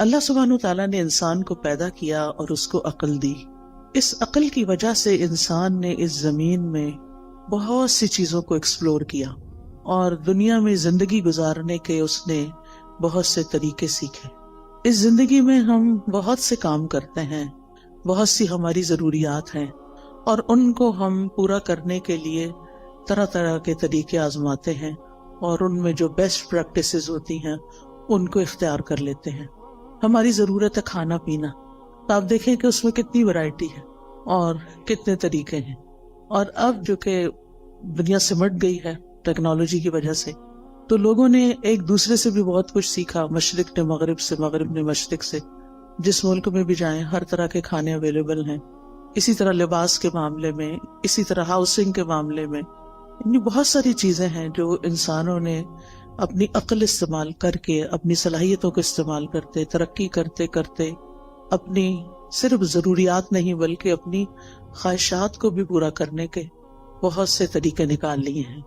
اللہ سبحانہ تعالیٰ نے انسان کو پیدا کیا اور اس کو عقل دی. اس عقل کی وجہ سے انسان نے اس زمین میں بہت سی چیزوں کو ایکسپلور کیا اور دنیا میں زندگی گزارنے کے اس نے بہت سے طریقے سیکھے. اس زندگی میں ہم بہت سے کام کرتے ہیں، بہت سی ہماری ضروریات ہیں، اور ان کو ہم پورا کرنے کے لیے طرح طرح کے طریقے آزماتے ہیں، اور ان میں جو بیسٹ پریکٹسز ہوتی ہیں ان کو اختیار کر لیتے ہیں. ہماری ضرورت ہے کھانا پینا، تو آپ دیکھیں کہ اس میں کتنی ورائٹی ہے اور کتنے طریقے ہیں. اور اب جو کہ دنیا سمٹ گئی ہے ٹیکنالوجی کی وجہ سے، تو لوگوں نے ایک دوسرے سے بھی بہت کچھ سیکھا، مشرق نے مغرب سے، مغرب نے مشرق سے. جس ملک میں بھی جائیں ہر طرح کے کھانے اویلیبل ہیں. اسی طرح لباس کے معاملے میں، اسی طرح ہاؤسنگ کے معاملے میں، یعنی بہت ساری چیزیں ہیں جو انسانوں نے اپنی عقل استعمال کر کے، اپنی صلاحیتوں کو استعمال کرتے، ترقی کرتے کرتے اپنی صرف ضروریات نہیں بلکہ اپنی خواہشات کو بھی پورا کرنے کے بہت سے طریقے نکال لیے ہیں.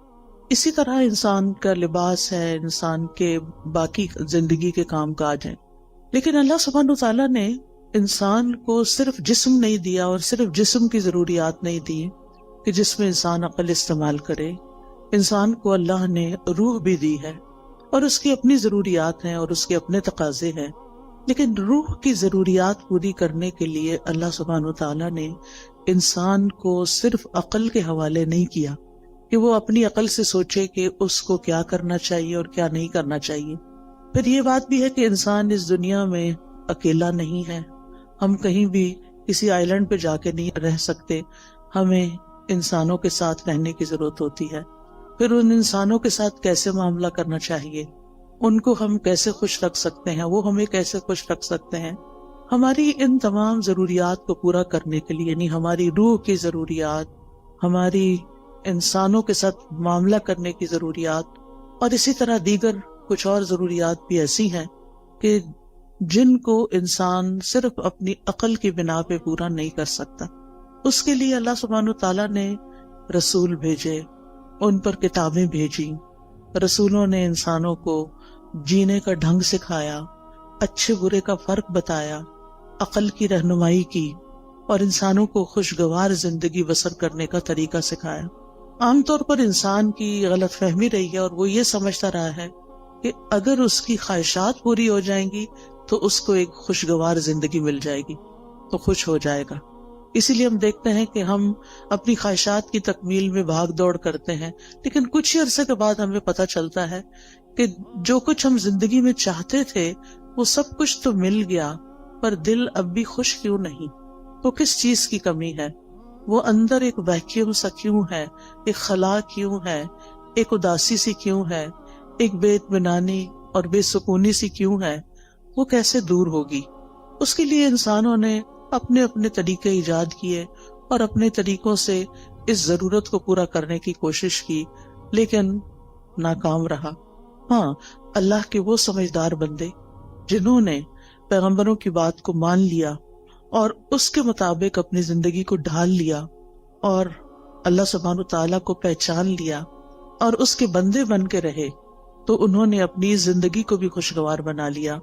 اسی طرح انسان کا لباس ہے، انسان کے باقی زندگی کے کام کاج ہیں. لیکن اللہ سبحانہ تعالیٰ نے انسان کو صرف جسم نہیں دیا، اور صرف جسم کی ضروریات نہیں دی کہ جس میں انسان عقل استعمال کرے. انسان کو اللہ نے روح بھی دی ہے، اور اس کی اپنی ضروریات ہیں اور اس کے اپنے تقاضے ہیں. لیکن روح کی ضروریات پوری کرنے کے لیے اللہ سبحانہ تعالیٰ نے انسان کو صرف عقل کے حوالے نہیں کیا کہ وہ اپنی عقل سے سوچے کہ اس کو کیا کرنا چاہیے اور کیا نہیں کرنا چاہیے. پھر یہ بات بھی ہے کہ انسان اس دنیا میں اکیلا نہیں ہے. ہم کہیں بھی کسی آئی لینڈ پہ جا کے نہیں رہ سکتے، ہمیں انسانوں کے ساتھ رہنے کی ضرورت ہوتی ہے. پھر ان انسانوں کے ساتھ کیسے معاملہ کرنا چاہیے، ان کو ہم کیسے خوش رکھ سکتے ہیں، وہ ہمیں کیسے خوش رکھ سکتے ہیں. ہماری ان تمام ضروریات کو پورا کرنے کے لیے، یعنی ہماری روح کی ضروریات، ہماری انسانوں کے ساتھ معاملہ کرنے کی ضروریات، اور اسی طرح دیگر کچھ اور ضروریات بھی ایسی ہیں کہ جن کو انسان صرف اپنی عقل کی بنا پہ پورا نہیں کر سکتا. اس کے لیے اللہ سبحانہ تعالیٰ نے رسول بھیجے، ان پر کتابیں بھیجی. رسولوں نے انسانوں کو جینے کا ڈھنگ سکھایا، اچھے برے کا فرق بتایا، عقل کی رہنمائی کی، اور انسانوں کو خوشگوار زندگی بسر کرنے کا طریقہ سکھایا. عام طور پر انسان کی غلط فہمی رہی ہے، اور وہ یہ سمجھتا رہا ہے کہ اگر اس کی خواہشات پوری ہو جائیں گی تو اس کو ایک خوشگوار زندگی مل جائے گی، تو خوش ہو جائے گا. اسی لیے ہم دیکھتے ہیں کہ ہم اپنی خواہشات کی تکمیل میں بھاگ دوڑ کرتے ہیں، لیکن کچھ ہی عرصے کے بعد ہمیں پتہ چلتا ہے کہ جو کچھ ہم زندگی میں چاہتے تھے وہ سب کچھ تو مل گیا، پر دل اب بھی خوش کیوں نہیں؟ تو کس چیز کی کمی ہے؟ وہ اندر ایک ویکیوم سا کیوں ہے، ایک خلا کیوں ہے، ایک اداسی سی کیوں ہے، ایک بے اطمینانی اور بے سکونی سی کیوں ہے؟ وہ کیسے دور ہوگی؟ اس کے لیے انسانوں نے اپنے اپنے طریقے ایجاد کیے اور اپنے طریقوں سے اس ضرورت کو پورا کرنے کی کوشش کی، لیکن ناکام رہا. ہاں، اللہ کے وہ سمجھدار بندے جنہوں نے پیغمبروں کی بات کو مان لیا اور اس کے مطابق اپنی زندگی کو ڈھال لیا، اور اللہ سبحانہ تعالیٰ کو پہچان لیا اور اس کے بندے بن کے رہے، تو انہوں نے اپنی زندگی کو بھی خوشگوار بنا لیا.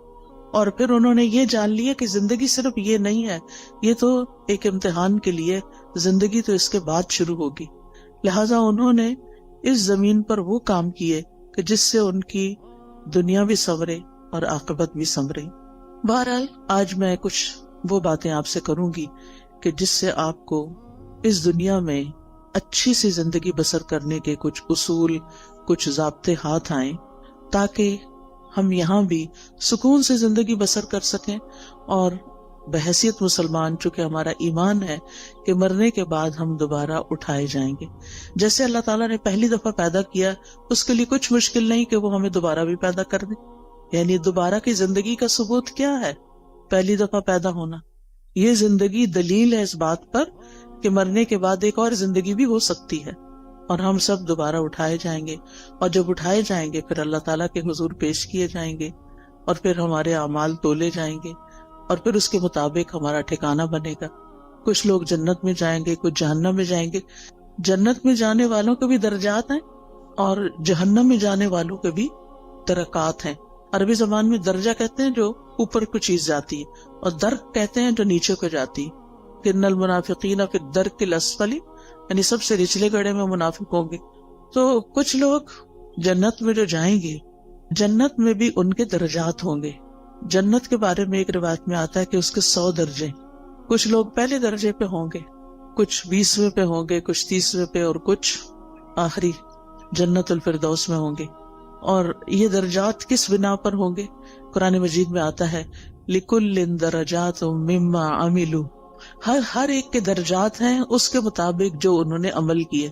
اور پھر انہوں نے یہ جان لیا کہ زندگی صرف یہ نہیں ہے، یہ تو ایک امتحان کے لیے، زندگی تو اس کے بعد شروع ہوگی. لہٰذا انہوں نے اس زمین پر وہ کام کیے کہ جس سے ان کی دنیا بھی سنورے اور عاقبت بھی سنورے. بہرحال آج میں کچھ وہ باتیں آپ سے کروں گی کہ جس سے آپ کو اس دنیا میں اچھی سی زندگی بسر کرنے کے کچھ اصول، کچھ ضابطے ہاتھ آئیں، تاکہ ہم یہاں بھی سکون سے زندگی بسر کر سکیں، اور بحیثیت مسلمان چونکہ ہمارا ایمان ہے کہ مرنے کے بعد ہم دوبارہ اٹھائے جائیں گے. جیسے اللہ تعالیٰ نے پہلی دفعہ پیدا کیا، اس کے لیے کچھ مشکل نہیں کہ وہ ہمیں دوبارہ بھی پیدا کر دے. یعنی دوبارہ کی زندگی کا ثبوت کیا ہے؟ پہلی دفعہ پیدا ہونا. یہ زندگی دلیل ہے اس بات پر کہ مرنے کے بعد ایک اور زندگی بھی ہو سکتی ہے، اور ہم سب دوبارہ اٹھائے جائیں گے. اور جب اٹھائے جائیں گے پھر اللہ تعالیٰ کے حضور پیش کیے جائیں گے، اور پھر ہمارے اعمال تولے جائیں گے، اور پھر اس کے مطابق ہمارا ٹھکانہ بنے گا. کچھ لوگ جنت میں جائیں گے، کچھ جہنم میں جائیں گے. جنت میں جانے والوں کے بھی درجات ہیں اور جہنم میں جانے والوں کے بھی درکات ہیں. عربی زبان میں درجہ کہتے ہیں جو اوپر کو چیز جاتی ہے، اور درک کہتے ہیں جو نیچے کو جاتی ہے. کہ ان المنافقین فی الدرک الاسفل، یعنی سب سے نچلے گڑھے میں منافق ہوں گے. تو کچھ لوگ جنت میں جو جائیں گے، جنت میں بھی ان کے درجات ہوں گے. جنت کے بارے میں ایک روایت میں آتا ہے کہ اس کے 100 درجے. کچھ لوگ پہلے درجے پہ ہوں گے، کچھ 20ویں پہ ہوں گے، کچھ 30ویں پہ، اور کچھ آخری جنت الفردوس میں ہوں گے. اور یہ درجات کس بنا پر ہوں گے؟ قرآن مجید میں آتا ہے لِكُلٍّ دَرَجَاتٌ مِّمَّا عَمِلُوا، ہر ایک کے درجات ہیں اس کے مطابق جو انہوں نے عمل کیے.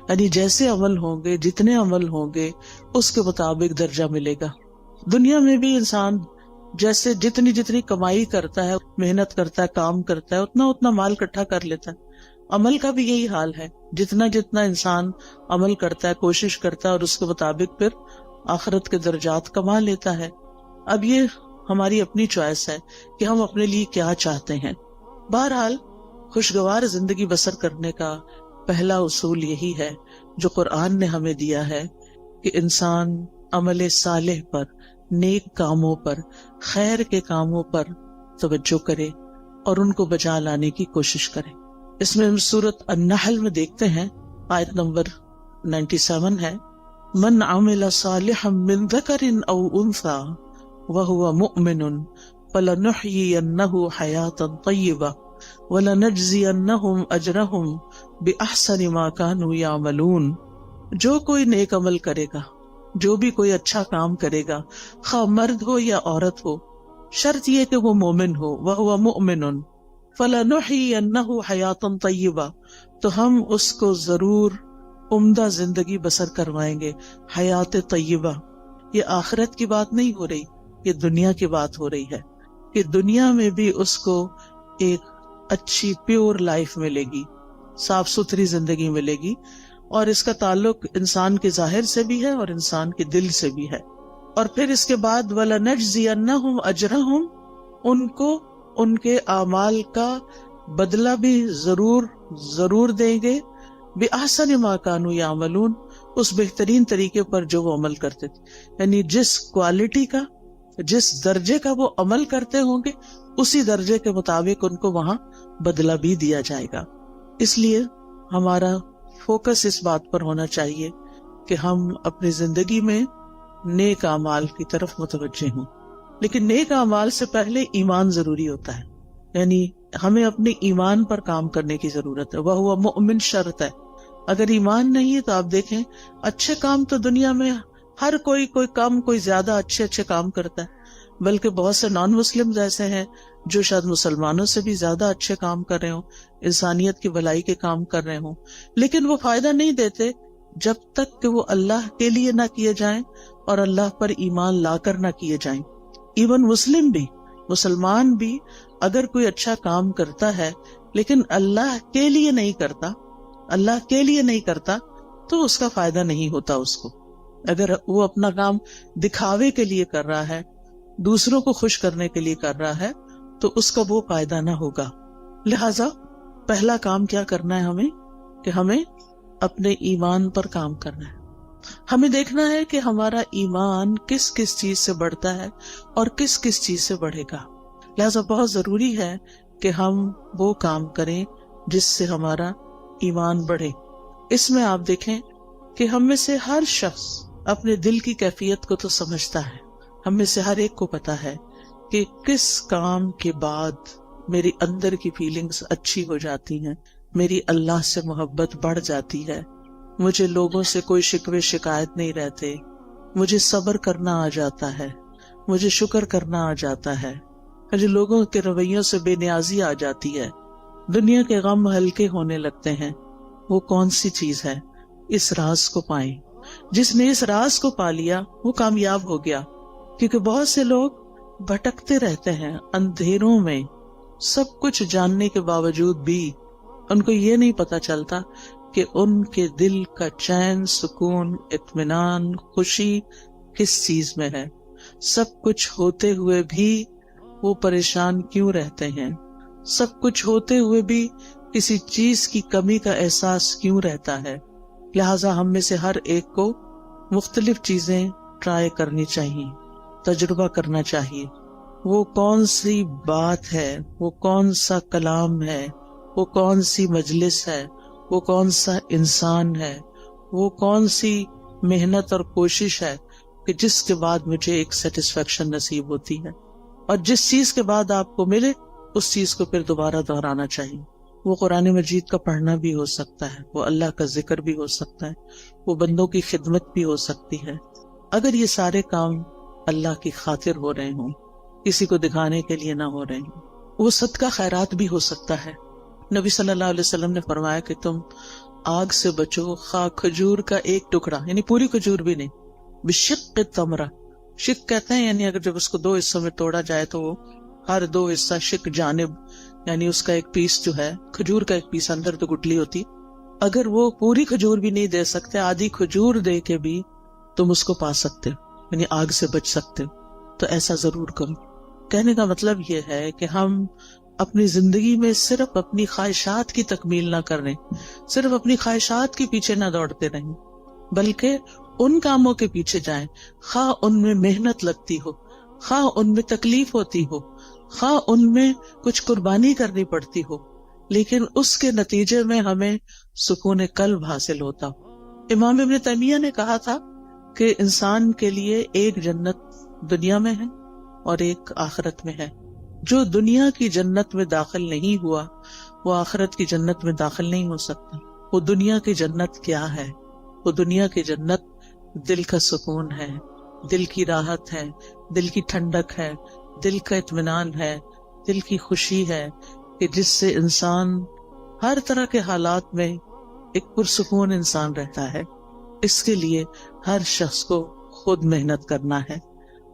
یعنی جیسے عمل ہوں گے، جتنے عمل ہوں گے، اس کے مطابق درجہ ملے گا. دنیا میں بھی انسان جیسے جتنی کمائی کرتا ہے، محنت کرتا ہے، کام کرتا ہے، اتنا مال اکٹھا کر لیتا ہے. عمل کا بھی یہی حال ہے، جتنا انسان عمل کرتا ہے، کوشش کرتا ہے، اور اس کے مطابق پھر آخرت کے درجات کما لیتا ہے. اب یہ ہماری اپنی چوائس ہے کہ ہم اپنے لیے کیا چاہتے ہیں. بہرحال خوشگوار زندگی بسر کرنے کا پہلا اصول یہی ہے جو قرآن نے ہمیں دیا ہے کہ انسان عمل صالح پر، نیک کاموں پر، خیر کے کاموں پر توجہ کرے اور ان کو بجا لانے کی کوشش کرے. اس میں ہم سورۃ النحل میں دیکھتے ہیں، آیت نمبر 97 ہے، من عمل صالحا من ذکر او انثى وهو مؤمن فلنحيينه حياة طيبة وَلَنَجْزِيَنَّهُمْ أَجْرَهُمْ بِأَحْسَنِ مَا كَانُوا يَعْمَلُونَ. جو کوئی نیک عمل کرے گا، جو بھی کوئی اچھا کام کرے گا، خواہ مرد ہو یا عورت ہو، شرط یہ کہ وہ مومن ہو. وَهُوَ مُؤْمِنٌ فَلَنُحْيِيَنَّهُ حَيَاةً طَيِّبَةً، تو ہم اس کو ضرور عمدہ زندگی بسر کروائیں گے. حیات طیبہ، یہ آخرت کی بات نہیں ہو رہی، یہ دنیا کی بات ہو رہی ہے کہ دنیا میں بھی اس کو ایک اچھی پیور لائف ملے گی، صاف ستھری زندگی ملے گی. اور اس کا تعلق انسان کے ظاہر سے بھی ہے اور انسان کے دل سے بھی ہے. اور پھر اس کے بعد وَلَنَجْزِيَنَّهُمْ أَجْرَهُمْ، ان کو ان کے اعمال کا بدلہ بھی ضرور دیں گے. بِأَحْسَنِ مَا كَانُوا يَعْمَلُونَ، اس بہترین طریقے پر جو وہ عمل کرتے تھے. یعنی جس کوالٹی کا، جس درجے کا وہ عمل کرتے ہوں گے، اسی درجے کے مطابق ان کو وہاں بدلہ بھی دیا جائے گا. اس لیے ہمارا فوکس اس بات پر ہونا چاہیے کہ ہم اپنی زندگی میں نیک اعمال کی طرف متوجہ ہوں. لیکن نیک اعمال سے پہلے ایمان ضروری ہوتا ہے، یعنی ہمیں اپنے ایمان پر کام کرنے کی ضرورت ہے. وہ مؤمن شرط ہے. اگر ایمان نہیں ہے تو آپ دیکھیں اچھے کام تو دنیا میں ہر کوئی کم کوئی زیادہ اچھے کام کرتا ہے، بلکہ بہت سے نان مسلم ایسے ہیں جو شاید مسلمانوں سے بھی زیادہ اچھے کام کر رہے ہوں، انسانیت کی بھلائی کے کام کر رہے ہوں، لیکن وہ فائدہ نہیں دیتے جب تک کہ وہ اللہ کے لیے نہ کیے جائیں اور اللہ پر ایمان لا کر نہ کیے جائیں. ایون مسلمان بھی اگر کوئی اچھا کام کرتا ہے لیکن اللہ کے لیے نہیں کرتا تو اس کا فائدہ نہیں ہوتا اس کو. اگر وہ اپنا کام دکھاوے کے لیے کر رہا ہے، دوسروں کو خوش کرنے کے لیے کر رہا ہے، تو اس کا وہ فائدہ نہ ہوگا. لہذا پہلا کام کیا کرنا ہے ہمیں کہ ہمیں اپنے ایمان پر کام کرنا ہے. ہمیں دیکھنا ہے کہ ہمارا ایمان کس کس چیز سے بڑھتا ہے اور کس کس چیز سے بڑھے گا. لہذا بہت ضروری ہے کہ ہم وہ کام کریں جس سے ہمارا ایمان بڑھے. اس میں آپ دیکھیں کہ ہم میں سے ہر شخص اپنے دل کی کیفیت کو تو سمجھتا ہے. ہم میں سے ہر ایک کو پتا ہے کہ کس کام کے بعد میری اندر کی فیلنگز اچھی ہو جاتی ہیں، میری اللہ سے محبت بڑھ جاتی ہے، مجھے لوگوں سے کوئی شکوے شکایت نہیں رہتے، مجھے صبر کرنا آ جاتا ہے، مجھے شکر کرنا آ جاتا ہے، مجھے لوگوں کے رویوں سے بے نیازی آ جاتی ہے، دنیا کے غم ہلکے ہونے لگتے ہیں. وہ کون سی چیز ہے؟ اس راز کو پائیں. جس نے اس راز کو پا لیا وہ کامیاب ہو گیا. کیونکہ بہت سے لوگ بھٹکتے رہتے ہیں اندھیروں میں، سب کچھ جاننے کے باوجود بھی ان کو یہ نہیں پتا چلتا کہ ان کے دل کا چین، سکون، اطمینان، خوشی کس چیز میں ہے. سب کچھ ہوتے ہوئے بھی وہ پریشان کیوں رہتے ہیں؟ سب کچھ ہوتے ہوئے بھی کسی چیز کی کمی کا احساس کیوں رہتا ہے؟ لہٰذا ہم میں سے ہر ایک کو مختلف چیزیں ٹرائی کرنی چاہیے. تجربہ کرنا چاہیے. وہ کون سی بات ہے، وہ کون سا کلام ہے، وہ کون سی مجلس ہے، وہ کون سا انسان ہے، وہ کون سی محنت اور کوشش ہے کہ جس کے بعد مجھے ایک سیٹسفیکشن نصیب ہوتی ہے. اور جس چیز کے بعد آپ کو ملے اس چیز کو پھر دوبارہ دہرانا چاہیے. وہ قرآن مجید کا پڑھنا بھی ہو سکتا ہے، وہ اللہ کا ذکر بھی ہو سکتا ہے، وہ بندوں کی خدمت بھی ہو سکتی ہے. اگر یہ سارے کام اللہ کی خاطر ہو رہے ہوں، کسی کو دکھانے کے لیے نہ ہو رہے ہوں، وہ صدقہ خیرات بھی ہو سکتا ہے. نبی صلی اللہ علیہ وسلم نے فرمایا کہ تم آگ سے بچو خواہ کھجور کا ایک ٹکڑا، یعنی پوری کھجور بھی نہیں، بشق تمرہ. شق کہتے ہیں یعنی اگر جب اس کو دو حصوں میں توڑا جائے تو وہ ہر دو حصہ شق جانب، یعنی اس کا ایک پیس جو ہے کھجور کا ایک پیس، اندر تو گٹلی ہوتی، اگر وہ پوری کھجور بھی نہیں دے سکتے، آدھی کھجور دے کے بھی تم اس کو پا سکتے ہو، یعنی آگ سے بچ سکتے ہو. تو ایسا ضرور کرو. کہنے کا مطلب یہ ہے کہ ہم اپنی زندگی میں صرف اپنی خواہشات کی تکمیل نہ کریں، صرف اپنی خواہشات کے پیچھے نہ دوڑتے رہیں، بلکہ ان کاموں کے پیچھے جائیں خواہ ان میں محنت لگتی ہو، خواہ ان میں تکلیف ہوتی ہو، خواہ ان میں کچھ قربانی کرنی پڑتی ہو، لیکن اس کے نتیجے میں ہمیں سکون قلب حاصل ہوتا ہو. امام ابن تیمیہ نے کہا تھا کہ انسان کے لیے ایک جنت دنیا میں ہے اور ایک آخرت میں ہے. جو دنیا کی جنت میں داخل نہیں ہوا وہ آخرت کی جنت میں داخل نہیں ہو سکتا. وہ دنیا کی جنت کیا ہے؟ وہ دنیا کی جنت دل کا سکون ہے، دل کی راحت ہے، دل کی ٹھنڈک ہے، دل کا اطمینان ہے، دل کی خوشی ہے کہ جس سے انسان ہر طرح کے حالات میں ایک پرسکون انسان رہتا ہے. اس کے لیے ہر شخص کو خود محنت کرنا ہے،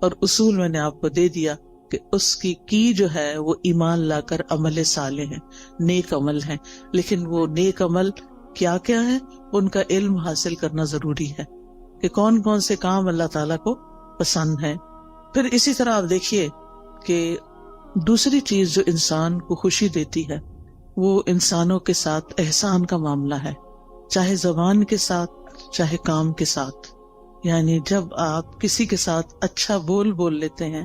اور اصول میں نے آپ کو دے دیا کہ اس کی جو ہے وہ ایمان لا کر عمل صالح ہے، نیک عمل ہے. لیکن وہ نیک عمل کیا کیا ہے، ان کا علم حاصل کرنا ضروری ہے کہ کون کون سے کام اللہ تعالیٰ کو پسند ہے. پھر اسی طرح آپ دیکھیے کہ دوسری چیز جو انسان کو خوشی دیتی ہے وہ انسانوں کے ساتھ احسان کا معاملہ ہے، چاہے زبان کے ساتھ چاہے کام کے ساتھ. یعنی جب آپ کسی کے ساتھ اچھا بول لیتے ہیں،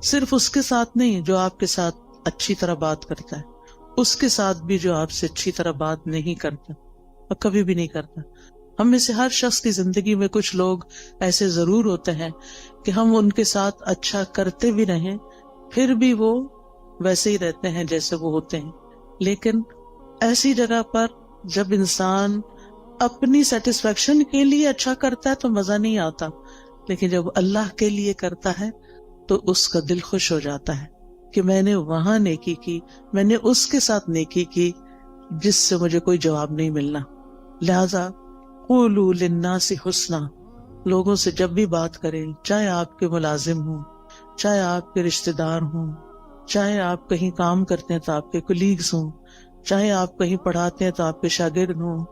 صرف اس کے ساتھ نہیں جو آپ کے ساتھ اچھی طرح بات کرتا ہے، اس کے ساتھ بھی جو آپ سے اچھی طرح بات نہیں کرتا اور کبھی بھی نہیں کرتا. ہم میں سے ہر شخص کی زندگی میں کچھ لوگ ایسے ضرور ہوتے ہیں کہ ہم ان کے ساتھ اچھا کرتے بھی رہیں پھر بھی وہ ویسے ہی رہتے ہیں جیسے وہ ہوتے ہیں. لیکن ایسی جگہ پر جب انسان اپنی سیٹسفیکشن کے لیے اچھا کرتا ہے تو مزہ نہیں آتا، لیکن جب اللہ کے لیے کرتا ہے تو اس کا دل خوش ہو جاتا ہے کہ میں نے وہاں نیکی کی، میں نے اس کے ساتھ نیکی کی جس سے مجھے کوئی جواب نہیں ملنا. لہذا قولوا للناس حسنا، لوگوں سے جب بھی بات کریں، چاہے آپ کے ملازم ہوں، چاہے آپ کے رشتہ دار ہوں، چاہے آپ کہیں کام کرتے ہیں تو آپ کے کولیگز ہوں، چاہے آپ کہیں پڑھاتے ہیں تو آپ کے شاگرد ہوں،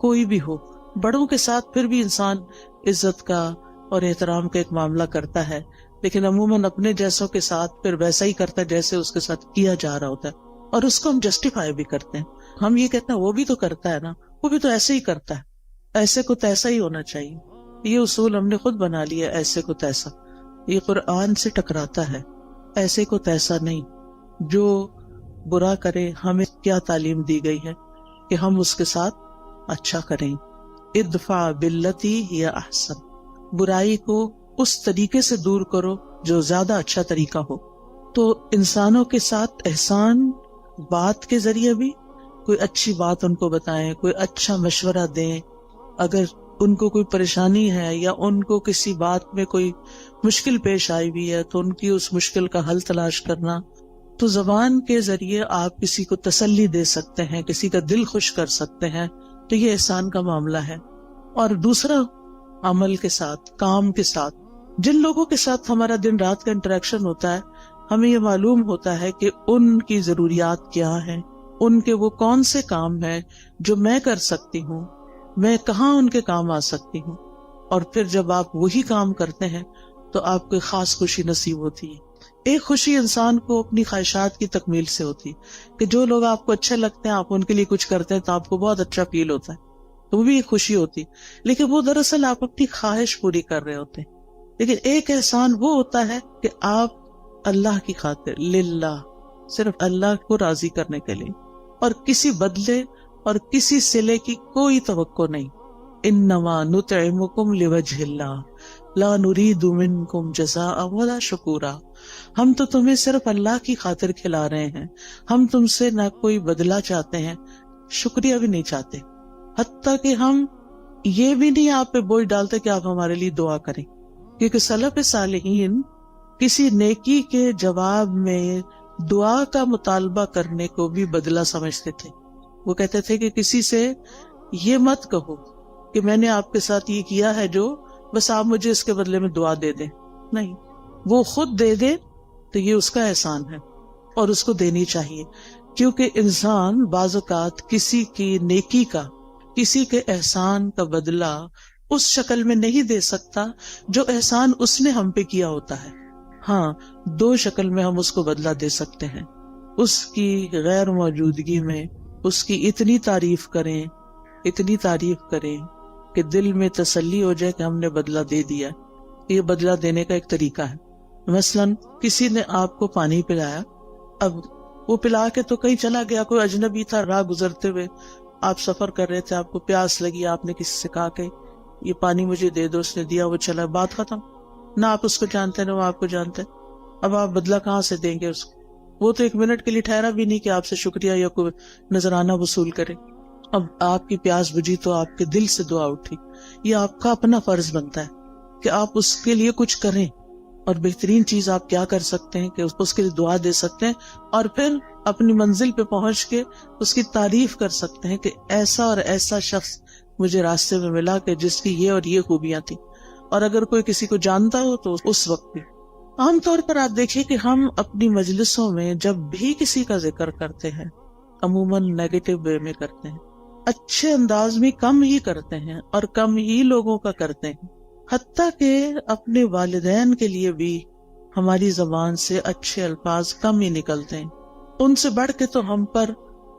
کوئی بھی ہو، بڑوں کے ساتھ پھر بھی انسان عزت کا اور احترام کا ایک معاملہ کرتا ہے، لیکن عموماً اپنے جیسوں کے ساتھ پھر ویسا ہی کرتا ہے جیسے اس کے ساتھ کیا جا رہا ہوتا ہے، اور اس کو ہم جسٹیفائی بھی کرتے ہیں. ہم یہ کہتے ہیں وہ بھی تو کرتا ہے نا، وہ بھی تو ایسے ہی کرتا ہے، ایسے کو تیسا ہی ہونا چاہیے. یہ اصول ہم نے خود بنا لیا، ایسے کو تیسا. یہ قرآن سے ٹکراتا ہے. ایسے کو تیسا نہیں. جو برا کرے ہمیں کیا تعلیم دی گئی ہے کہ ہم اس کے ساتھ اچھا کریں. ادفع باللتی ہی احسن، برائی کو اس طریقے سے دور کرو جو زیادہ اچھا طریقہ ہو. تو انسانوں کے ساتھ احسان بات کے ذریعے بھی، کوئی اچھی بات ان کو بتائیں، کوئی اچھا مشورہ دیں. اگر ان کو کوئی پریشانی ہے یا ان کو کسی بات میں کوئی مشکل پیش آئی ہوئی ہے تو ان کی اس مشکل کا حل تلاش کرنا. تو زبان کے ذریعے آپ کسی کو تسلی دے سکتے ہیں، کسی کا دل خوش کر سکتے ہیں، تو یہ احسان کا معاملہ ہے. اور دوسرا، عمل کے ساتھ، کام کے ساتھ، جن لوگوں کے ساتھ ہمارا دن رات کا انٹریکشن ہوتا ہے، ہمیں یہ معلوم ہوتا ہے کہ ان کی ضروریات کیا ہیں، ان کے وہ کون سے کام ہیں جو میں کر سکتی ہوں، میں کہاں ان کے کام آ سکتی ہوں. اور پھر جب آپ وہی کام کرتے ہیں تو آپ کو خاص خوشی نصیب ہوتی ہے. ایک خوشی انسان کو اپنی خواہشات کی تکمیل سے ہوتی ہے کہ جو لوگ آپ کو اچھے لگتے ہیں، آپ ان کے لیے کچھ کرتے ہیں تو آپ کو بہت اچھا فیل ہوتا ہے، تو وہ بھی ایک خوشی ہوتی. لیکن وہ دراصل آپ اپنی خواہش پوری کر رہے ہوتے ہیں. لیکن ایک احسان وہ ہوتا ہے کہ آپ اللہ کی خاطر للہ، صرف اللہ کو راضی کرنے کے لیے، اور کسی بدلے اور کسی صلے کی کوئی توقع نہیں. انما نطعمکم لوجہ اللہ لا نرید منکم جزاء ولا شکورا. ہم تو تمہیں صرف اللہ کی خاطر کھلا رہے ہیں، ہم تم سے نہ کوئی بدلہ چاہتے ہیں، شکریہ بھی نہیں چاہتے، حتیٰ کہ ہم یہ بھی نہیں آپ پہ بوجھ ڈالتے کہ آپ ہمارے لیے دعا کریں. کیونکہ سلف صالحین کسی نیکی کے جواب میں دعا کا مطالبہ کرنے کو بھی بدلہ سمجھتے تھے. وہ کہتے تھے کہ کسی سے یہ مت کہو کہ میں نے آپ کے ساتھ یہ کیا ہے جو بس آپ مجھے اس کے بدلے میں دعا دے دیں. نہیں، وہ خود دے دے تو یہ اس کا احسان ہے اور اس کو دینی چاہیے. کیونکہ انسان بعض اوقات کسی کی نیکی کا، کسی کے احسان کا بدلہ اس شکل میں نہیں دے سکتا جو احسان اس نے ہم پہ کیا ہوتا ہے. ہاں، دو شکل میں ہم اس کو بدلہ دے سکتے ہیں. اس کی غیر موجودگی میں اس کی اتنی تعریف کریں کہ دل میں تسلی ہو جائے کہ ہم نے بدلہ دے دیا. یہ بدلہ دینے کا ایک طریقہ ہے. مثلاً کسی نے آپ کو پانی پلایا، اب وہ پلا کے تو کہیں چلا گیا، کوئی اجنبی تھا، راہ گزرتے ہوئے آپ سفر کر رہے تھے، آپ کو پیاس لگی، آپ نے کسی سے کہا کہ یہ پانی مجھے دے دو، اس نے دیا، وہ چلا، بات ختم. نہ آپ اس کو جانتے نہ وہ آپ کو جانتے. اب آپ بدلہ کہاں سے دیں گے اس کو؟ وہ تو ایک منٹ کے لیے ٹھہرا بھی نہیں کہ آپ سے شکریہ یا کوئی نذرانہ وصول کرے. اب آپ کی پیاس بجھی تو آپ کے دل سے دعا اٹھی. یہ آپ کا اپنا فرض بنتا ہے کہ آپ اس کے لیے کچھ کریں، اور بہترین چیز آپ کیا کر سکتے ہیں کہ اس کے لیے دعا دے سکتے ہیں، اور پھر اپنی منزل پہ پہنچ کے اس کی تعریف کر سکتے ہیں کہ ایسا اور ایسا شخص مجھے راستے میں ملا کہ جس کی یہ اور یہ خوبیاں تھیں. اور اگر کوئی کسی کو جانتا ہو تو اس وقت بھی. عام طور پر آپ دیکھیں کہ ہم اپنی مجلسوں میں جب بھی کسی کا ذکر کرتے ہیں عموماً نیگیٹو وے میں کرتے ہیں، اچھے انداز میں کم ہی کرتے ہیں اور کم ہی لوگوں کا کرتے ہیں. حتیٰ کہ اپنے والدین کے لیے بھی ہماری زبان سے اچھے الفاظ کم ہی نکلتے ہیں. ان سے بڑھ کے تو ہم پر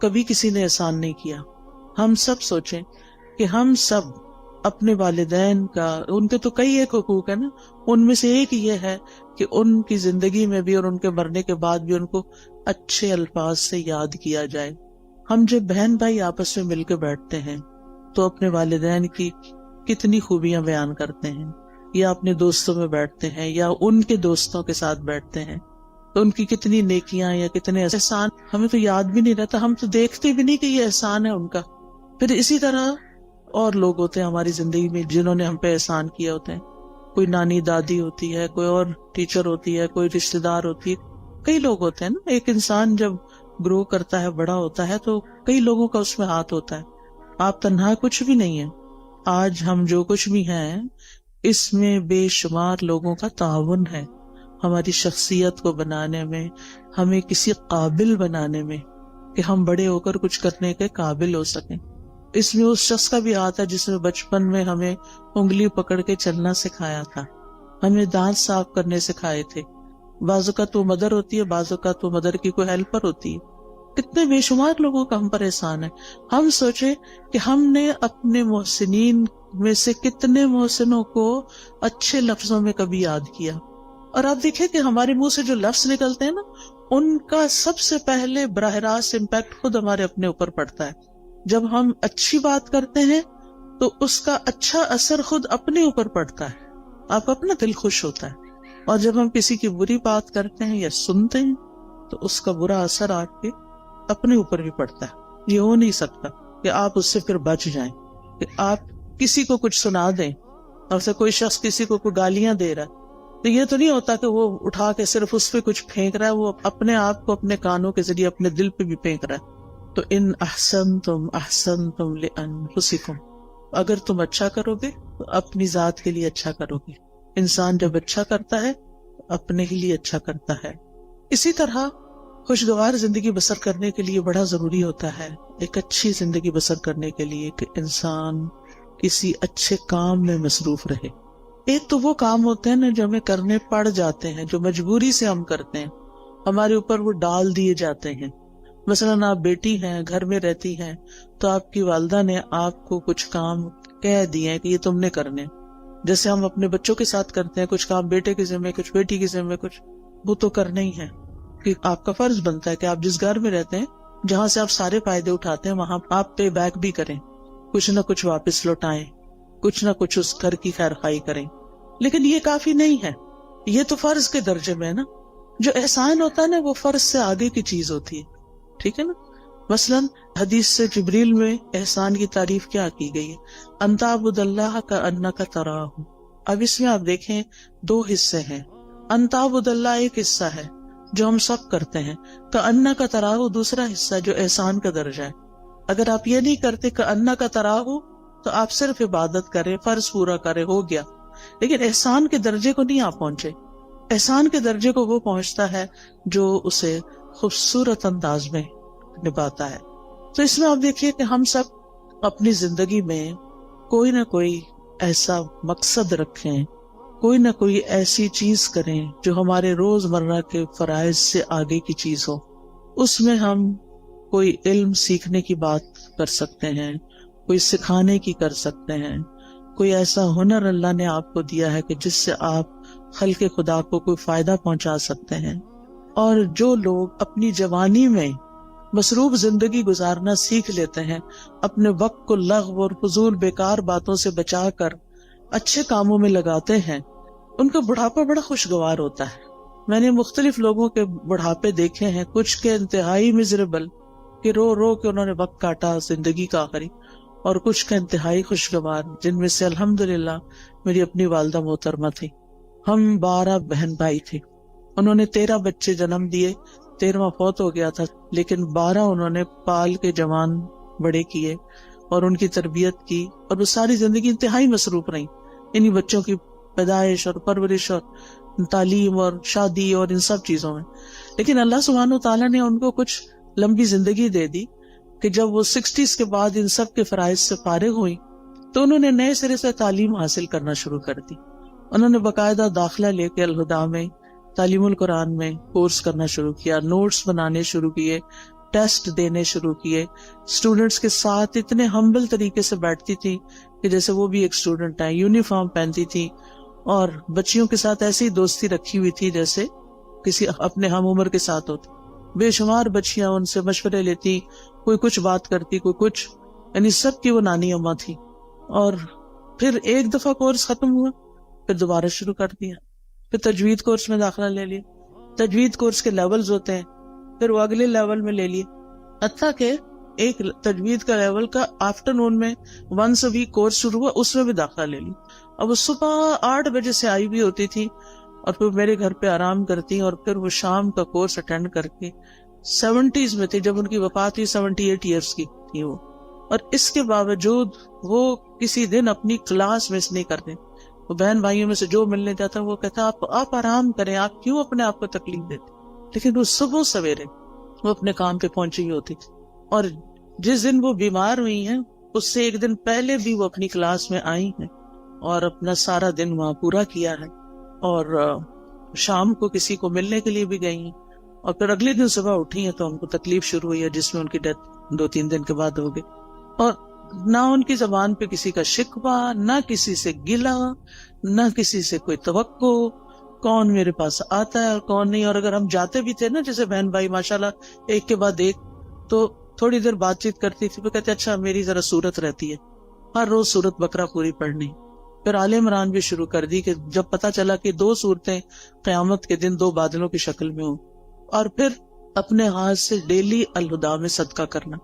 کبھی کسی نے احسان نہیں کیا. ہم سب سوچیں کہ ہم سب اپنے والدین کا، ان کے تو کئی ایک حقوق ہے نا، ان میں سے ایک یہ ہے کہ ان کی زندگی میں بھی اور ان کے مرنے کے بعد بھی ان کو اچھے الفاظ سے یاد کیا جائے. ہم جب بہن بھائی آپس میں مل کے بیٹھتے ہیں تو اپنے والدین کی کتنی خوبیاں بیان کرتے ہیں، یا اپنے دوستوں میں بیٹھتے ہیں یا ان کے دوستوں کے ساتھ بیٹھتے ہیں تو ان کی کتنی نیکیاں یا کتنے احسان ہمیں تو یاد بھی نہیں رہتا، ہم تو دیکھتے بھی نہیں کہ یہ احسان ہے ان کا. پھر اسی طرح اور لوگ ہوتے ہیں ہماری زندگی میں جنہوں نے ہم پہ احسان کیا ہوتے ہیں. کوئی نانی دادی ہوتی ہے، کوئی اور ٹیچر ہوتی ہے، کوئی رشتہ دار ہوتی ہے، کئی لوگ ہوتے ہیں نا. ایک انسان جب گرو کرتا ہے، بڑا ہوتا ہے، تو کئی لوگوں کا اس میں ہاتھ ہوتا ہے. آپ تنہا کچھ بھی نہیں ہے. آج ہم جو کچھ بھی ہیں اس میں بے شمار لوگوں کا تعاون ہے ہماری شخصیت کو بنانے میں، ہمیں کسی قابل بنانے میں کہ ہم بڑے ہو کر کچھ کرنے کے قابل ہو سکیں. اس میں اس شخص کا بھی ہاتھ ہے جس نے بچپن میں ہمیں انگلی پکڑ کے چلنا سکھایا تھا، ہمیں دانت صاف کرنے سکھائے تھے. بعض اوقات وہ مدر ہوتی ہے، بعض اوقات وہ مدر کی کوئی ہیلپر ہوتی ہے. کتنے بے شمار لوگوں کا ہم پر احسان ہے. ہم سوچے کہ ہم نے اپنے محسنین میں سے کتنے محسنوں کو اچھے لفظوں میں کبھی یاد کیا. اور آپ دیکھیں کہ ہمارے منہ سے جو لفظ نکلتے ہیں نا، ان کا سب سے پہلے براہ راست امپیکٹ خود ہمارے اپنے اوپر پڑتا ہے. جب ہم اچھی بات کرتے ہیں تو اس کا اچھا اثر خود اپنے اوپر پڑتا ہے، آپ کا اپنا دل خوش ہوتا ہے. اور جب ہم کسی کی بری بات کرتے ہیں یا سنتے ہیں تو اس کا برا اثر آپ کے اپنے اوپر بھی پڑتا ہے. یہ ہو نہیں سکتا کہ آپ اس سے پھر بچ جائیں، کہ آپ کسی کو کچھ سنا دیں اور سے کوئی شخص کسی کو کوئی گالیاں دے رہا ہے تو یہ تو نہیں ہوتا کہ وہ اٹھا کے صرف اس پہ کچھ پھینک رہا ہے، وہ اپنے آپ کو اپنے کانوں کے ذریعے اپنے دل پہ بھی پھینک رہا ہے. تو ان احسنتم احسنتم لانفسکم، اگر تم اچھا کرو گے تو اپنی ذات کے لیے اچھا کرو گے. انسان جب اچھا کرتا ہے تو اپنے ہی لیے اچھا کرتا ہے. اسی طرح خوشگوار زندگی بسر کرنے کے لیے بڑا ضروری ہوتا ہے، ایک اچھی زندگی بسر کرنے کے لیے، کہ انسان کسی اچھے کام میں مصروف رہے. ایک تو وہ کام ہوتے ہیں نا جو ہمیں کرنے پڑ جاتے ہیں، جو مجبوری سے ہم کرتے ہیں، ہمارے اوپر وہ ڈال دیے جاتے ہیں. مثلاً آپ بیٹی ہیں، گھر میں رہتی ہیں، تو آپ کی والدہ نے آپ کو کچھ کام کہہ دیے کہ یہ تم نے کرنے. جیسے ہم اپنے بچوں کے ساتھ کرتے ہیں، کچھ کام بیٹے کے ذمہ، کچھ بیٹی کے ذمہ، کچھ وہ تو کرنا ہی ہے کہ آپ کا فرض بنتا ہے کہ آپ جس گھر میں رہتے ہیں، جہاں سے آپ سارے فائدے اٹھاتے ہیں، وہاں آپ پے بیک بھی کریں، کچھ نہ کچھ واپس لوٹائیں، کچھ نہ کچھ اس گھر کی خیر خواہی کریں. لیکن یہ کافی نہیں ہے، یہ تو فرض کے درجے میں ہے نا. جو احسان ہوتا ہے نا وہ فرض سے آگے کی چیز ہوتی ہے، ٹھیک ہے نا. مثلاً حدیث سے جبریل میں احسان کی تعریف کیا کی گئی ہے؟ ان تعبد اللہ کأنک تراہ. اب اس میں آپ دیکھیں دو حصے ہیں. ان تعبد اللہ ایک حصہ ہے جو ہم سب کرتے ہیں، کأنک تراہ دوسرا حصہ جو احسان کا درجہ ہے. اگر آپ یہ نہیں کرتے کأنک تراہ تو آپ صرف عبادت کریں، فرض پورا کریں، ہو گیا. لیکن احسان کے درجے کو نہیں آپ پہنچے. احسان کے درجے کو وہ پہنچتا ہے جو اسے خوبصورت انداز میں نبھاتا ہے. تو اس میں آپ دیکھیے کہ ہم سب اپنی زندگی میں کوئی نہ کوئی ایسا مقصد رکھیں، کوئی نہ کوئی ایسی چیز کریں جو ہمارے روز مرہ کے فرائض سے آگے کی چیز ہو. اس میں ہم کوئی علم سیکھنے کی بات کر سکتے ہیں، کوئی سکھانے کی کر سکتے ہیں، کوئی ایسا ہنر اللہ نے آپ کو دیا ہے کہ جس سے آپ خلق خدا کو کوئی فائدہ پہنچا سکتے ہیں. اور جو لوگ اپنی جوانی میں مصروف زندگی گزارنا سیکھ لیتے ہیں، اپنے وقت کو لغو اور فضول بیکار باتوں سے بچا کر اچھے کاموں میں لگاتے ہیں، ان کا بڑھاپا بڑا خوشگوار ہوتا ہے. میں نے مختلف لوگوں کے بڑھاپے دیکھے ہیں، کچھ کے انتہائی مزریبل کہ رو رو کے انہوں نے وقت کاٹا زندگی کا آخری، اور کچھ کا انتہائی خوشگوار، جن میں سے الحمدللہ میری اپنی والدہ محترمہ تھی. ہم 12 بہن بھائی تھے، انہوں نے 13 بچے جنم دیے، 13واں فوت ہو گیا تھا، لیکن 12 انہوں نے پال کے جوان بڑے کیے اور ان کی تربیت کی، اور وہ ساری زندگی انتہائی مصروف رہی انہی بچوں کی پیدائش اور پرورش اور تعلیم اور شادی اور ان سب چیزوں میں. لیکن اللہ سبحانہ وتعالیٰ نے ان کو کچھ لمبی زندگی دے دی کہ جب وہ 60s کے بعد ان سب کے فرائض سے فارغ ہوئی تو انہوں نے نئے سرے سے تعلیم حاصل کرنا شروع کر دی. انہوں نے باقاعدہ داخلہ لے کے الہدیٰ میں تعلیم القرآن میں کورس کرنا شروع کیا، نوٹس بنانے شروع کیے، ٹیسٹ دینے شروع کیے. اسٹوڈنٹس کے ساتھ اتنے ہمبل طریقے سے بیٹھتی تھی کہ جیسے وہ بھی ایک اسٹوڈنٹ ہے، یونیفارم پہنتی تھی، اور بچیوں کے ساتھ ایسی دوستی رکھی ہوئی تھی جیسے کسی اپنے ہم عمر کے ساتھ ہوتی. بے شمار بچیاں ان سے مشورے لیتی، کوئی کچھ بات کرتی، کوئی کچھ، یعنی سب کی وہ نانی اماں تھی. اور پھر ایک دفعہ کورس ختم ہوا، پھر دوبارہ شروع کر دیا، پھر تجوید کورس میں داخلہ لے لیا. تجوید کورس کے لیولز ہوتے ہیں، پھر وہ اگلے لیول میں لے لیے، حتیٰ کہ ایک تجوید کا لیول کا آفٹرنون میں 1 ویک کورس شروع ہوا، اس میں بھی داخلہ لے لی. اب وہ صبح 8 بجے سے آئی بھی ہوتی تھی اور پھر میرے گھر پہ آرام کرتی، اور پھر وہ شام کا کورس اٹینڈ کر کے 70s میں تھی جب ان کی وفات ہوئی، 78 ایئرس کی تھی وہ. اور اس کے باوجود وہ کسی دن اپنی کلاس مس نہیں کرتے. وہ بہن بھائیوں میں سے جو ملنے جاتا وہ کہتا آپ آرام کریں، آپ کیوں اپنے آپ کو تکلیف دیتے. لیکن وہ صبح سویرے وہ اپنے کام پہ پہنچی ہوئی ہوتی تھی. اور جس دن وہ بیمار ہوئی ہیں اس سے ایک دن پہلے بھی وہ اپنی کلاس میں آئی ہیں اور اپنا سارا دن وہاں پورا کیا ہے، اور شام کو کسی کو ملنے کے لیے بھی گئی ہیں. اور پھر اگلے دن صبح اٹھی ہیں تو ان کو تکلیف شروع ہوئی ہے، جس میں ان کی ڈیتھ 2-3 دن کے بعد ہو گئی. اور نہ ان کی زبان پہ کسی کا شکوہ، نہ کسی سے گلہ، نہ کسی سے کوئی توقع، کون میرے پاس آتا ہے اور کون نہیں. اور اگر ہم جاتے بھی تھے نا، جیسے بہن بھائی ماشاءاللہ ایک کے بعد ایک، تو تھوڑی دیر بات چیت کرتی تھی، وہ کہتے اچھا میری ذرا سورت رہتی ہے، ہر روز سورت بقرہ پوری پڑھنی. پھر آل عمران بھی شروع کر دی کہ جب پتہ چلا کہ 2 سورتیں قیامت کے دن 2 بادلوں کی شکل میں ہوں. اور پھر اپنے ہاتھ سے ڈیلی الہدیٰ میں صدقہ کرنا.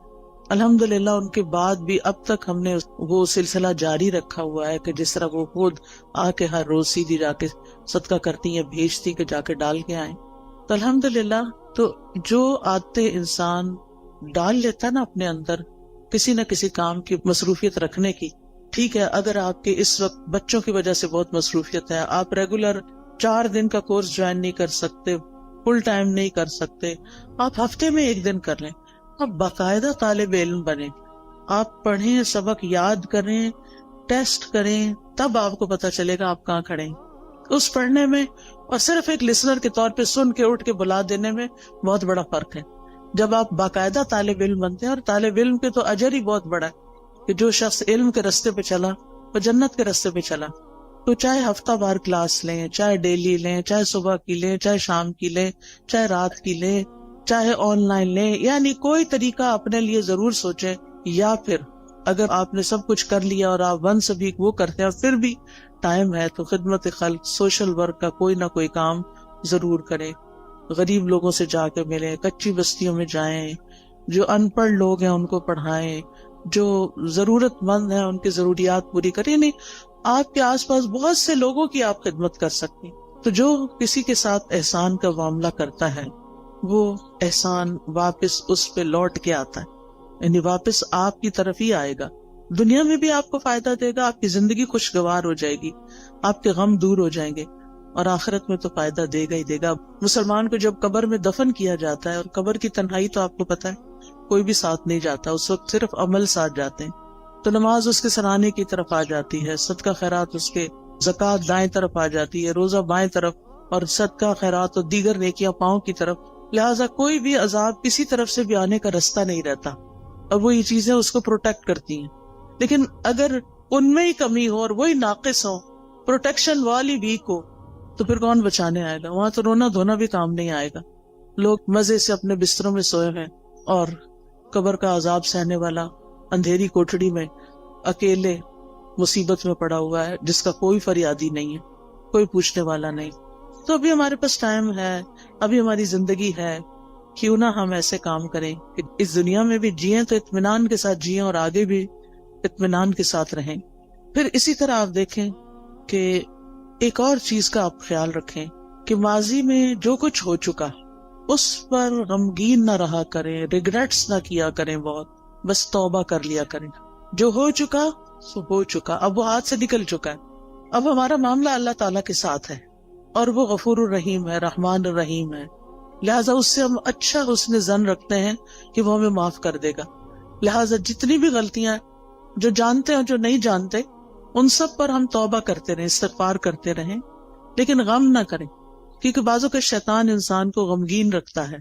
الحمدللہ ان کے بعد بھی اب تک ہم نے وہ سلسلہ جاری رکھا ہوا ہے کہ جس طرح وہ خود آ کے ہر روز سیدھی جا کے صدقہ کرتی ہیں، بھیجتی کہ جا کے ڈال کے آئیں. تو الحمدللہ تو جو عادتیں انسان ڈال لیتا نا اپنے اندر کسی نہ کسی کام کی مصروفیت رکھنے کی. ٹھیک ہے، اگر آپ کے اس وقت بچوں کی وجہ سے بہت مصروفیت ہے، آپ ریگولر 4 دن کا کورس جوائن نہیں کر سکتے، فل ٹائم نہیں کر سکتے، آپ ہفتے میں 1 دن کر لیں. آپ باقاعدہ طالب علم بنیں، آپ پڑھیں، سبق یاد کریں، ٹیسٹ کریں، تب آپ کو پتا چلے گا آپ کہاں کھڑے ہیں. اس پڑھنے میں اور صرف ایک لسنر کے طور پہ سن کے اٹھ کے بلا دینے میں بہت بڑا فرق ہے. جب آپ باقاعدہ طالب علم بنتے ہیں، اور طالب علم کے تو اجر ہی بہت بڑا ہے کہ جو شخص علم کے راستے پہ چلا وہ جنت کے راستے پہ چلا. تو چاہے ہفتہ بار کلاس لیں، چاہے ڈیلی لیں، چاہے صبح کی لیں، چاہے شام کی لیں، چاہے رات کی لیں، چاہے آن لائن لیں، یعنی کوئی طریقہ اپنے لیے ضرور سوچیں. یا پھر اگر آپ نے سب کچھ کر لیا اور آپ ون سے بھی وہ کرتے ہیں پھر بھی ٹائم ہے تو خدمت خلق، سوشل ورک کا کوئی نہ کوئی کام ضرور کریں. غریب لوگوں سے جا کے ملیں، کچی بستیوں میں جائیں، جو ان پڑھ لوگ ہیں ان کو پڑھائیں، جو ضرورت مند ہیں ان کی ضروریات پوری کریں. نہیں، آپ کے آس پاس بہت سے لوگوں کی آپ خدمت کر سکتے ہیں. تو جو کسی کے ساتھ احسان کا معاملہ کرتا ہے وہ احسان واپس اس پہ لوٹ کے آتا ہے، یعنی واپس آپ کی طرف ہی آئے گا. دنیا میں بھی آپ کو فائدہ دے گا، آپ کی زندگی خوشگوار ہو جائے گی، آپ کے غم دور ہو جائیں گے، اور آخرت میں تو فائدہ دے گا ہی دے گا. مسلمان کو جب قبر میں دفن کیا جاتا ہے، اور قبر کی تنہائی تو آپ کو پتا ہے کوئی بھی ساتھ نہیں جاتا، اس وقت صرف عمل ساتھ جاتے ہیں. تو نماز اس کے سرانے کی طرف آ جاتی ہے، صدقہ خیرات اس کے، زکوٰۃ دائیں طرف آ جاتی ہے، روزہ بائیں طرف، اور صدقہ خیرات اور دیگر نیکیاں پاؤں کی طرف. لہٰذا کوئی بھی عذاب کسی طرف سے بھی آنے کا رستہ نہیں رہتا، اور وہ یہ چیزیں اس کو پروٹیکٹ کرتی ہیں. لیکن اگر ان میں ہی کمی ہو اور وہی ناقص ہو، پروٹیکشن والی ویک ہو، تو پھر کون بچانے آئے گا؟ وہاں تو رونا دھونا بھی کام نہیں آئے گا. لوگ مزے سے اپنے بستروں میں سوئے ہیں، اور قبر کا عذاب سہنے والا اندھیری کوٹڑی میں اکیلے مصیبت میں پڑا ہوا ہے، جس کا کوئی فریادی نہیں ہے، کوئی پوچھنے والا نہیں. تو ابھی ہمارے پاس ٹائم ہے، ابھی ہماری زندگی ہے، کیوں نہ ہم ایسے کام کریں کہ اس دنیا میں بھی جئیں تو اطمینان کے ساتھ جئیں، اور آگے بھی اطمینان کے ساتھ رہیں. پھر اسی طرح آپ دیکھیں کہ ایک اور چیز کا آپ خیال رکھیں کہ ماضی میں جو کچھ ہو چکا اس پر غمگین نہ رہا کریں، ریگریٹس نہ کیا کریں، بہت بس توبہ کر لیا کریں. جو ہو چکا سو ہو چکا، اب وہ ہاتھ سے نکل چکا ہے. اب ہمارا معاملہ اللہ تعالیٰ کے ساتھ ہے، اور وہ غفور الرحیم ہے، رحمان الرحیم ہے. لہٰذا اس سے ہم اچھا حسن ظن رکھتے ہیں کہ وہ ہمیں معاف کر دے گا. لہٰذا جتنی بھی غلطیاں جو جانتے ہیں جو نہیں جانتے، ان سب پر ہم توبہ کرتے رہیں، استغفار کرتے رہیں، لیکن غم نہ کریں. کیونکہ بعضوں کے شیطان انسان کو غمگین رکھتا ہے.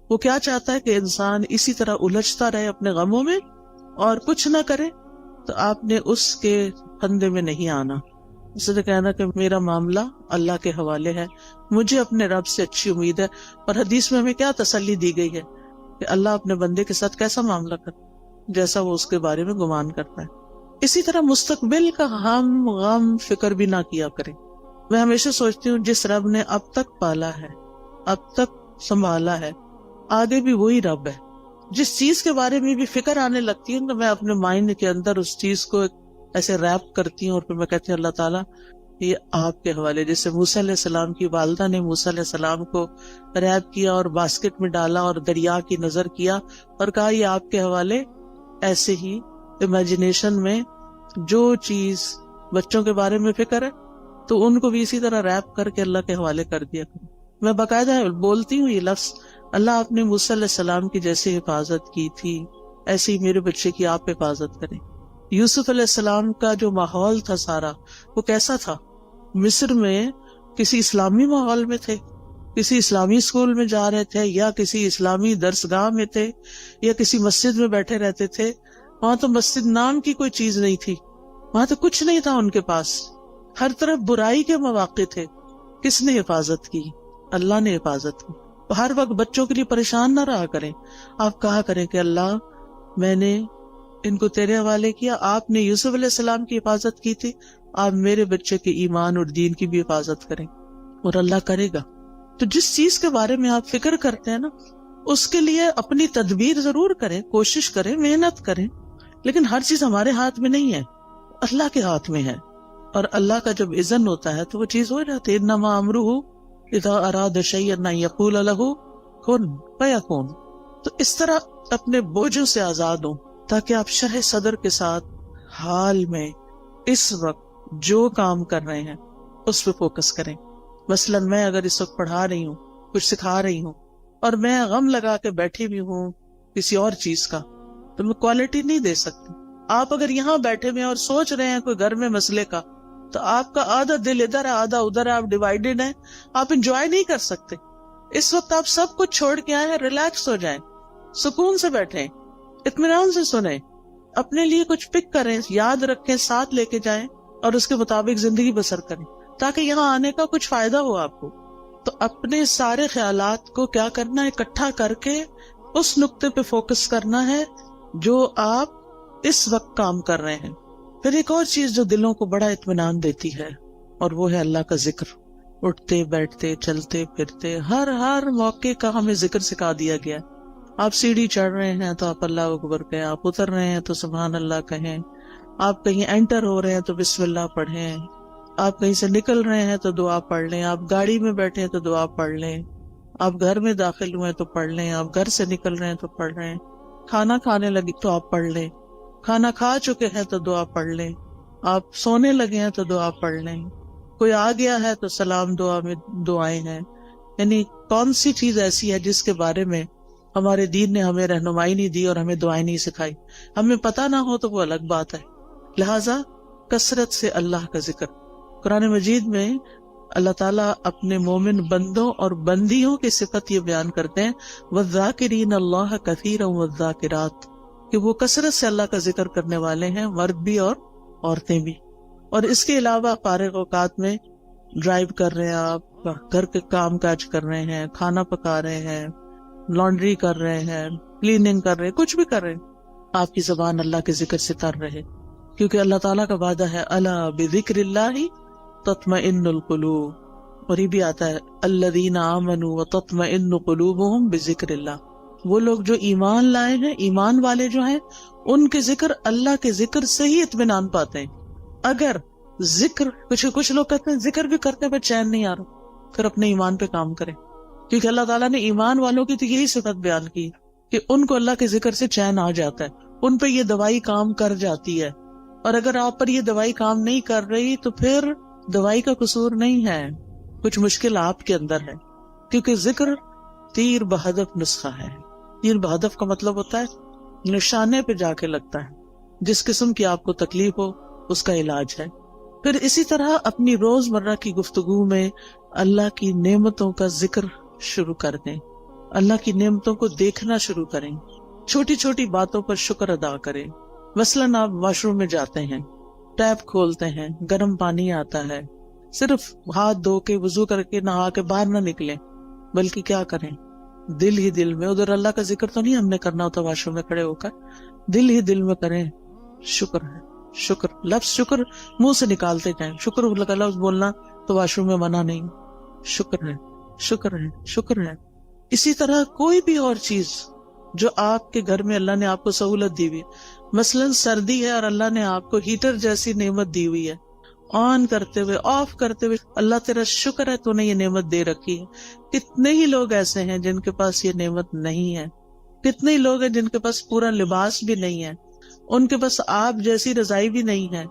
وہ کیا چاہتا ہے کہ انسان اسی طرح الجھتا رہے اپنے غموں میں اور کچھ نہ کرے. تو آپ نے اس کے پھندے میں نہیں آنا. اس نے کہنا کہ میرا معاملہ اللہ کے حوالے ہے، مجھے اپنے رب سے اچھی امید ہے. اور حدیث میں ہمیں کیا تسلی دی گئی ہے کہ اللہ اپنے بندے کے ساتھ کیسا معاملہ کرتا ہے، جیسا وہ اس کے بارے میں گمان کرتا ہے. اسی طرح مستقبل کا ہم غم فکر بھی نہ کیا کریں. میں ہمیشہ سوچتی ہوں جس رب نے اب تک پالا ہے، اب تک سنبھالا ہے، آگے بھی وہی رب ہے. جس چیز کے بارے میں بھی فکر آنے لگتی ہے تو میں اپنے مائنڈ کے اندر اس چیز کو ایسے ریپ کرتی ہوں، اور پھر میں کہتی ہوں اللہ تعالیٰ یہ آپ کے حوالے. جیسے موسیٰ علیہ السلام کی والدہ نے موسیٰ علیہ السلام کو ریپ کیا اور باسکٹ میں ڈالا اور دریا کی نظر کیا اور کہا یہ آپ کے حوالے. ایسے ہی امیجنیشن میں جو چیز بچوں کے بارے میں فکر ہے تو ان کو بھی اسی طرح ریپ کر کے اللہ کے حوالے کر دیا کروں. میں باقاعدہ بولتی ہوں یہ لفظ، اللہ آپ نے موسیٰ علیہ السلام کی جیسے حفاظت کی تھی ایسے ہی میرے بچے کی آپ حفاظت کریں. یوسف علیہ السلام کا جو ماحول تھا سارا وہ کیسا تھا؟ مصر میں کسی اسلامی ماحول میں تھے، کسی اسلامی اسکول میں جا رہے تھے، یا کسی اسلامی درسگاہ میں تھے، یا کسی مسجد میں بیٹھے رہتے تھے. وہاں تو مسجد نام کی کوئی چیز نہیں تھی، وہاں تو کچھ نہیں تھا ان کے پاس. ہر طرف برائی کے مواقع تھے. کس نے حفاظت کی؟ اللہ نے حفاظت کی. ہر وقت بچوں کے لیے پریشان نہ رہا کریں. آپ کہا کریں کہ اللہ میں نے ان کو تیرے حوالے کیا، آپ نے یوسف علیہ السلام کی حفاظت کی تھی، آپ میرے بچے کے ایمان اور دین کی بھی حفاظت کریں، اور اللہ کرے گا. تو جس چیز کے بارے میں آپ فکر کرتے ہیں نا، اس کے لیے اپنی تدبیر ضرور کریں، کوشش کریں، محنت کریں. لیکن ہر چیز ہمارے ہاتھ میں نہیں ہے، اللہ کے ہاتھ میں ہے. اور اللہ کا جب اذن ہوتا ہے تو وہ چیز ہو جاتی ہے. انما امرہ اذا اراد شیئا ان یقول لہ کن فیکون. تو اس طرح اپنے بوجھوں سے آزاد ہوں تاکہ آپ شرح صدر کے ساتھ حال میں اس وقت جو کام کر رہے ہیں اس پہ فوکس کریں. مثلا میں اگر اس وقت پڑھا رہی ہوں، کچھ سکھا رہی ہوں، اور میں غم لگا کے بیٹھی بھی ہوں کسی اور چیز کا، تو میں کوالٹی نہیں دے سکتی. آپ اگر یہاں بیٹھے ہوئے اور سوچ رہے ہیں کوئی گھر میں مسئلے کا، تو آپ کا آدھا دل ادھر ہے آدھا ادھر ہے، آپ ڈیوائیڈڈ ہیں، آپ انجوائے نہیں کر سکتے. اس وقت آپ سب کچھ چھوڑ کے آئے ہیں، ریلیکس ہو جائیں، سکون سے بیٹھیں، اطمینان سے سنیں، اپنے لیے کچھ پک کریں، یاد رکھیں، ساتھ لے کے جائیں. اور اس کے مطابق زندگی بسر کریں تاکہ یہاں آنے کا کچھ فائدہ ہو آپ کو. تو اپنے سارے خیالات کو کیا کرنا ہے، اکٹھا کر کے اس نقطے پہ فوکس کرنا ہے جو آپ اس وقت کام کر رہے ہیں. پھر ایک اور چیز جو دلوں کو بڑا اطمینان دیتی ہے اور وہ ہے اللہ کا ذکر. اٹھتے بیٹھتے چلتے پھرتے ہر موقع کا ہمیں ذکر سکھا دیا گیا. آپ سیڑھی چڑھ رہے ہیں تو آپ اللہ اکبر کہیں، آپ اتر رہے ہیں تو سبحان اللہ کہیں، آپ کہیں انٹر ہو رہے ہیں تو بسم اللہ پڑھیں، آپ کہیں سے نکل رہے ہیں تو دعا پڑھ لیں، آپ گاڑی میں بیٹھے ہیں تو دعا پڑھ لیں، آپ گھر میں داخل ہوئے تو پڑھ لیں، آپ گھر سے نکل رہے ہیں تو پڑھ رہے ہیں، کھانا کھانے لگے تو آپ پڑھ لیں، کھانا کھا چکے ہیں تو دعا پڑھ لیں، آپ سونے لگے ہیں تو دعا پڑھ لیں، کوئی آ گیا ہے تو سلام دعا میں دعائیں ہیں. یعنی کون سی چیز ایسی ہے جس کے بارے میں ہمارے دین نے ہمیں رہنمائی نہیں دی اور ہمیں دعائیں نہیں سکھائی؟ ہمیں پتہ نہ ہو تو وہ الگ بات ہے. لہٰذا کثرت سے اللہ کا ذکر. قرآن مجید میں اللہ تعالیٰ اپنے مومن بندوں اور بندیوں کی صفت یہ بیان کرتے ہیں وَالذَّاكِرِينَ اللَّهَ كَثِيرًا وَالذَّاكِرَاتِ، کہ وہ کثرت سے اللہ کا ذکر کرنے والے ہیں، مرد بھی اور عورتیں بھی. اور اس کے علاوہ فارغ اوقات میں ڈرائیو کر رہے ہیں، آپ گھر کے کام کاج کر رہے ہیں، کھانا پکا رہے ہیں، لانڈری کر رہے ہیں، کلیننگ کر رہے ہیں، کچھ بھی کر رہے ہیں، آپ کی زبان اللہ کے ذکر سے تر رہے، کیونکہ اللہ تعالیٰ کا وعدہ ہے الا بذکر اللہ تطمئن القلوب. اور یہ بھی آتا ہے الذین آمنوا وتطمئن قلوبہم بذکر اللہ. وہ لوگ جو ایمان لائے ہیں، ایمان والے جو ہیں، ان کے ذکر، اللہ کے ذکر سے ہی اطمینان پاتے ہیں. اگر ذکر کچھ لوگ کہتے ہیں ذکر بھی کرتے ہیں پر چین نہیں آ رہا، پھر اپنے ایمان پہ کام کریں، کیونکہ اللہ تعالیٰ نے ایمان والوں کی تو یہی صفت بیان کی کہ ان کو اللہ کے ذکر سے چین آ جاتا ہے، ان پہ یہ دوائی کام کر جاتی ہے. اور اگر آپ پر یہ دوائی کام نہیں کر رہی تو پھر دوائی کا قصور نہیں ہے، کچھ مشکل آپ کے اندر ہے. کیونکہ ذکر تیر بہدف نسخہ ہے. تیر بہدف کا مطلب ہوتا ہے نشانے پہ جا کے لگتا ہے، جس قسم کی آپ کو تکلیف ہو اس کا علاج ہے. پھر اسی طرح اپنی روز مرہ کی گفتگو میں اللہ کی نعمتوں کا ذکر شروع کر دیں، اللہ کی نعمتوں کو دیکھنا شروع کریں، چھوٹی چھوٹی باتوں پر شکر ادا کریں. مثلاً آپ واش روم میں جاتے ہیں، ٹیپ کھولتے ہیں، گرم پانی آتا ہے، صرف ہاتھ دھو کے وضو کر کے نہا کے باہر نہ نکلیں، بلکہ کیا کریں، دل ہی دل میں، ادھر اللہ کا ذکر تو نہیں ہم نے کرنا ہوتا واش روم میں کھڑے ہو کر، دل ہی دل میں کریں شکر ہے، شکر، لفظ شکر منہ سے نکالتے جائیں. شکر کا لفظ بولنا تو واش روم میں منع نہیں، شکر ہے، شکر ہے، شکر ہے. اسی طرح کوئی بھی اور چیز جو آپ کے گھر میں اللہ نے آپ کو سہولت دی ہوئی، مثلاً سردی ہے اور اللہ نے آپ کو ہیٹر جیسی نعمت دی ہوئی ہے، آن کرتے ہوئے آف کرتے ہوئے اللہ تیرا شکر ہے تو نے یہ نعمت دے رکھی ہے. کتنے ہی لوگ ایسے ہیں جن کے پاس یہ نعمت نہیں ہے، کتنے ہی لوگ ہیں جن کے پاس پورا لباس بھی نہیں ہے، ان کے پاس آپ جیسی رضائی بھی نہیں ہے،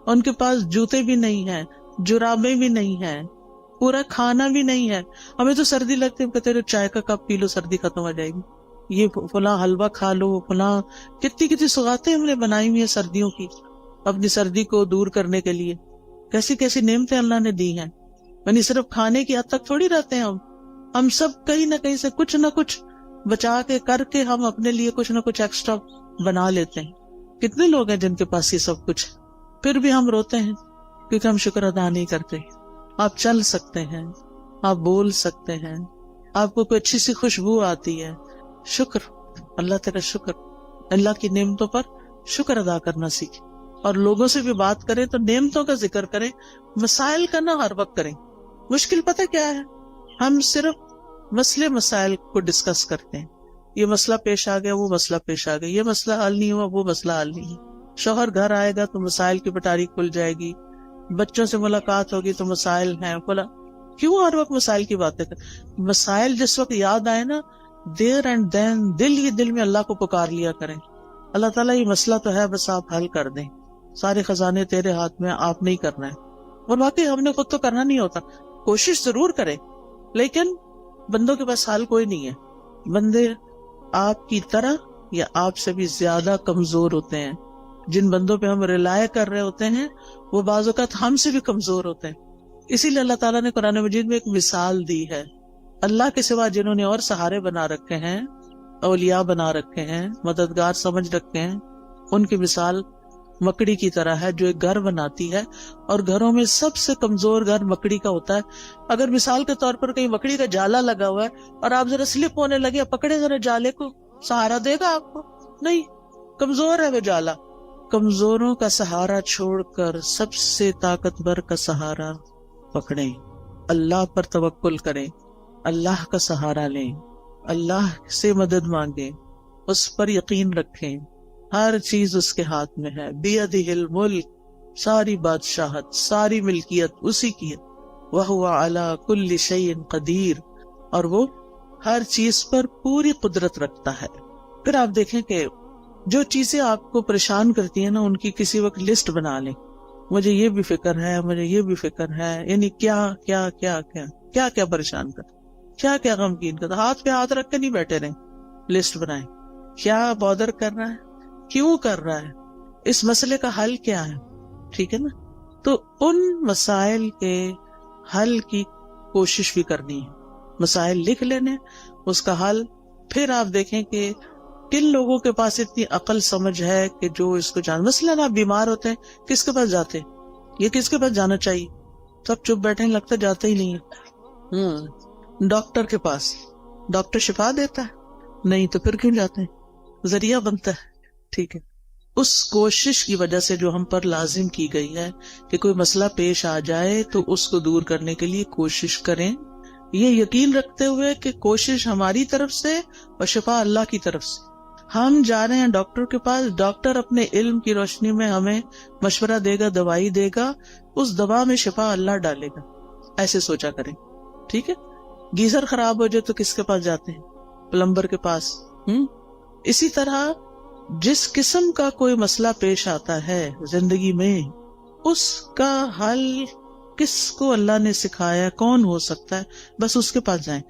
ان کے پاس جوتے بھی نہیں ہیں، جرابیں بھی نہیں ہیں، پورا کھانا بھی نہیں ہے. ہمیں تو سردی لگتی ہے، کہتے ہیں چائے کا کپ پی لو سردی ختم ہو جائے گی، یہ فلاں حلوہ کھا لو، فلاں کتنی سوغاتیں ہم نے بنائی ہوئی ہیں سردیوں کی اپنی سردی کو دور کرنے کے لیے. کیسی کیسی نعمتیں اللہ نے دی ہیں. یعنی صرف کھانے کی حد تک تھوڑی رہتے ہیں ہم سب کہیں نہ کہیں سے کچھ نہ کچھ بچا کے کر کے ہم اپنے لیے کچھ نہ کچھ ایکسٹرا بنا لیتے ہیں. کتنے لوگ ہیں جن کے پاس یہ سب کچھ، پھر بھی ہم روتے ہیں کیونکہ ہم شکر ادا نہیں کرتے. آپ چل سکتے ہیں، آپ بول سکتے ہیں، آپ کو کوئی اچھی سی خوشبو آتی ہے، شکر، اللہ تیرا شکر. اللہ کی نعمتوں پر شکر ادا کرنا سیکھیں. اور لوگوں سے بھی بات کریں تو نعمتوں کا ذکر کریں، مسائل کا نہ ہر وقت کریں. مشکل پتہ کیا ہے، ہم صرف مسائل کو ڈسکس کرتے ہیں، یہ مسئلہ پیش آ گیا، وہ مسئلہ پیش آ گیا، یہ مسئلہ حل نہیں ہوا، وہ مسئلہ حل نہیں. شوہر گھر آئے گا تو مسائل کی پٹاری کھل جائے گی، بچوں سے ملاقات ہوگی تو مسائل ہیں، کیوں ہر وقت مسائل کی باتیں کریں. مسائل جس وقت یاد آئے نا، دیر اینڈ دین دل ہی دل میں اللہ کو پکار لیا کریں. اللہ تعالیٰ یہ مسئلہ تو ہے، بس آپ حل کر دیں، سارے خزانے تیرے ہاتھ میں، آپ نہیں کرنا ہے. اور واقعی ہم نے خود تو کرنا نہیں ہوتا، کوشش ضرور کریں، لیکن بندوں کے پاس حال کوئی نہیں ہے. بندے آپ کی طرح یا آپ سے بھی زیادہ کمزور ہوتے ہیں. جن بندوں پہ ہم ریلائے کر رہے ہوتے ہیں وہ بعض اوقات ہم سے بھی کمزور ہوتے ہیں. اسی لیے اللہ تعالیٰ نے قرآن مجید میں ایک مثال دی ہے. اللہ کے سوا جنہوں نے اور سہارے بنا رکھے ہیں، اولیاء بنا رکھے ہیں، مددگار سمجھ رکھے ہیں، ان کی مثال مکڑی کی طرح ہے جو ایک گھر بناتی ہے، اور گھروں میں سب سے کمزور گھر مکڑی کا ہوتا ہے. اگر مثال کے طور پر کہیں مکڑی کا جالا لگا ہوا ہے اور آپ ذرا سلپ ہونے لگے، پکڑے ذرا جالے کو، سہارا دے گا آپ کو؟ نہیں، کمزور ہے وہ جالا. کمزوروں کا سہارا چھوڑ کر سب سے طاقتور کا سہارا پکڑیں، اللہ پر توکل کریں، اللہ کا سہارا لیں، اللہ سے مدد مانگیں، اس پر یقین رکھیں. ہر چیز اس کے ہاتھ میں ہے. بیدہ الملک، ساری بادشاہت، ساری ملکیت اسی کی ہے. وہو علی کل شیء قدیر، اور وہ ہر چیز پر پوری قدرت رکھتا ہے. پھر آپ دیکھیں کہ جو چیزیں آپ کو پریشان کرتی ہیں نا، ان کی کسی وقت لسٹ بنا لیں. مجھے یہ بھی فکر ہے، مجھے یہ بھی فکر ہے، یعنی کیا کیا کیا کیا کیا کیا پریشان کر، کیا کیا غمگین کر. ہاتھ پہ ہاتھ رکھ کے نہیں بیٹھے رہیں، لسٹ بنائیں. کیا بادر کر رہا ہے، کیوں کر رہا ہے، اس مسئلے کا حل کیا ہے. ٹھیک ہے نا؟ تو ان مسائل کے حل کی کوشش بھی کرنی ہے. مسائل لکھ لینے، اس کا حل. پھر آپ دیکھیں کہ کن لوگوں کے پاس اتنی عقل سمجھ ہے کہ جو اس کو جان. مثلاً آپ بیمار ہوتے ہیں، کس کے پاس جاتے ہیں؟ یہ کس کے پاس جانا چاہیے؟ سب چپ بیٹھے ہیں، لگتا جاتے ہی نہیں ہے. ڈاکٹر کے پاس. ڈاکٹر شفا دیتا ہے؟ نہیں، تو پھر کیوں جاتے ہیں؟ ذریعہ بنتا ہے. ٹھیک ہے، اس کوشش کی وجہ سے جو ہم پر لازم کی گئی ہے کہ کوئی مسئلہ پیش آ جائے تو اس کو دور کرنے کے لیے کوشش کریں، یہ یقین رکھتے ہوئے کہ کوشش ہماری طرف سے اور شفا اللہ کی طرف سے. ہم جا رہے ہیں ڈاکٹر کے پاس، ڈاکٹر اپنے علم کی روشنی میں ہمیں مشورہ دے گا، دوائی دے گا، اس دوا میں شفا اللہ ڈالے گا. ایسے سوچا کریں. ٹھیک ہے؟ گیزر خراب ہو جائے تو کس کے پاس جاتے ہیں؟ پلمبر کے پاس. اسی طرح جس قسم کا کوئی مسئلہ پیش آتا ہے زندگی میں، اس کا حل کس کو اللہ نے سکھایا، کون ہو سکتا ہے، بس اس کے پاس جائیں.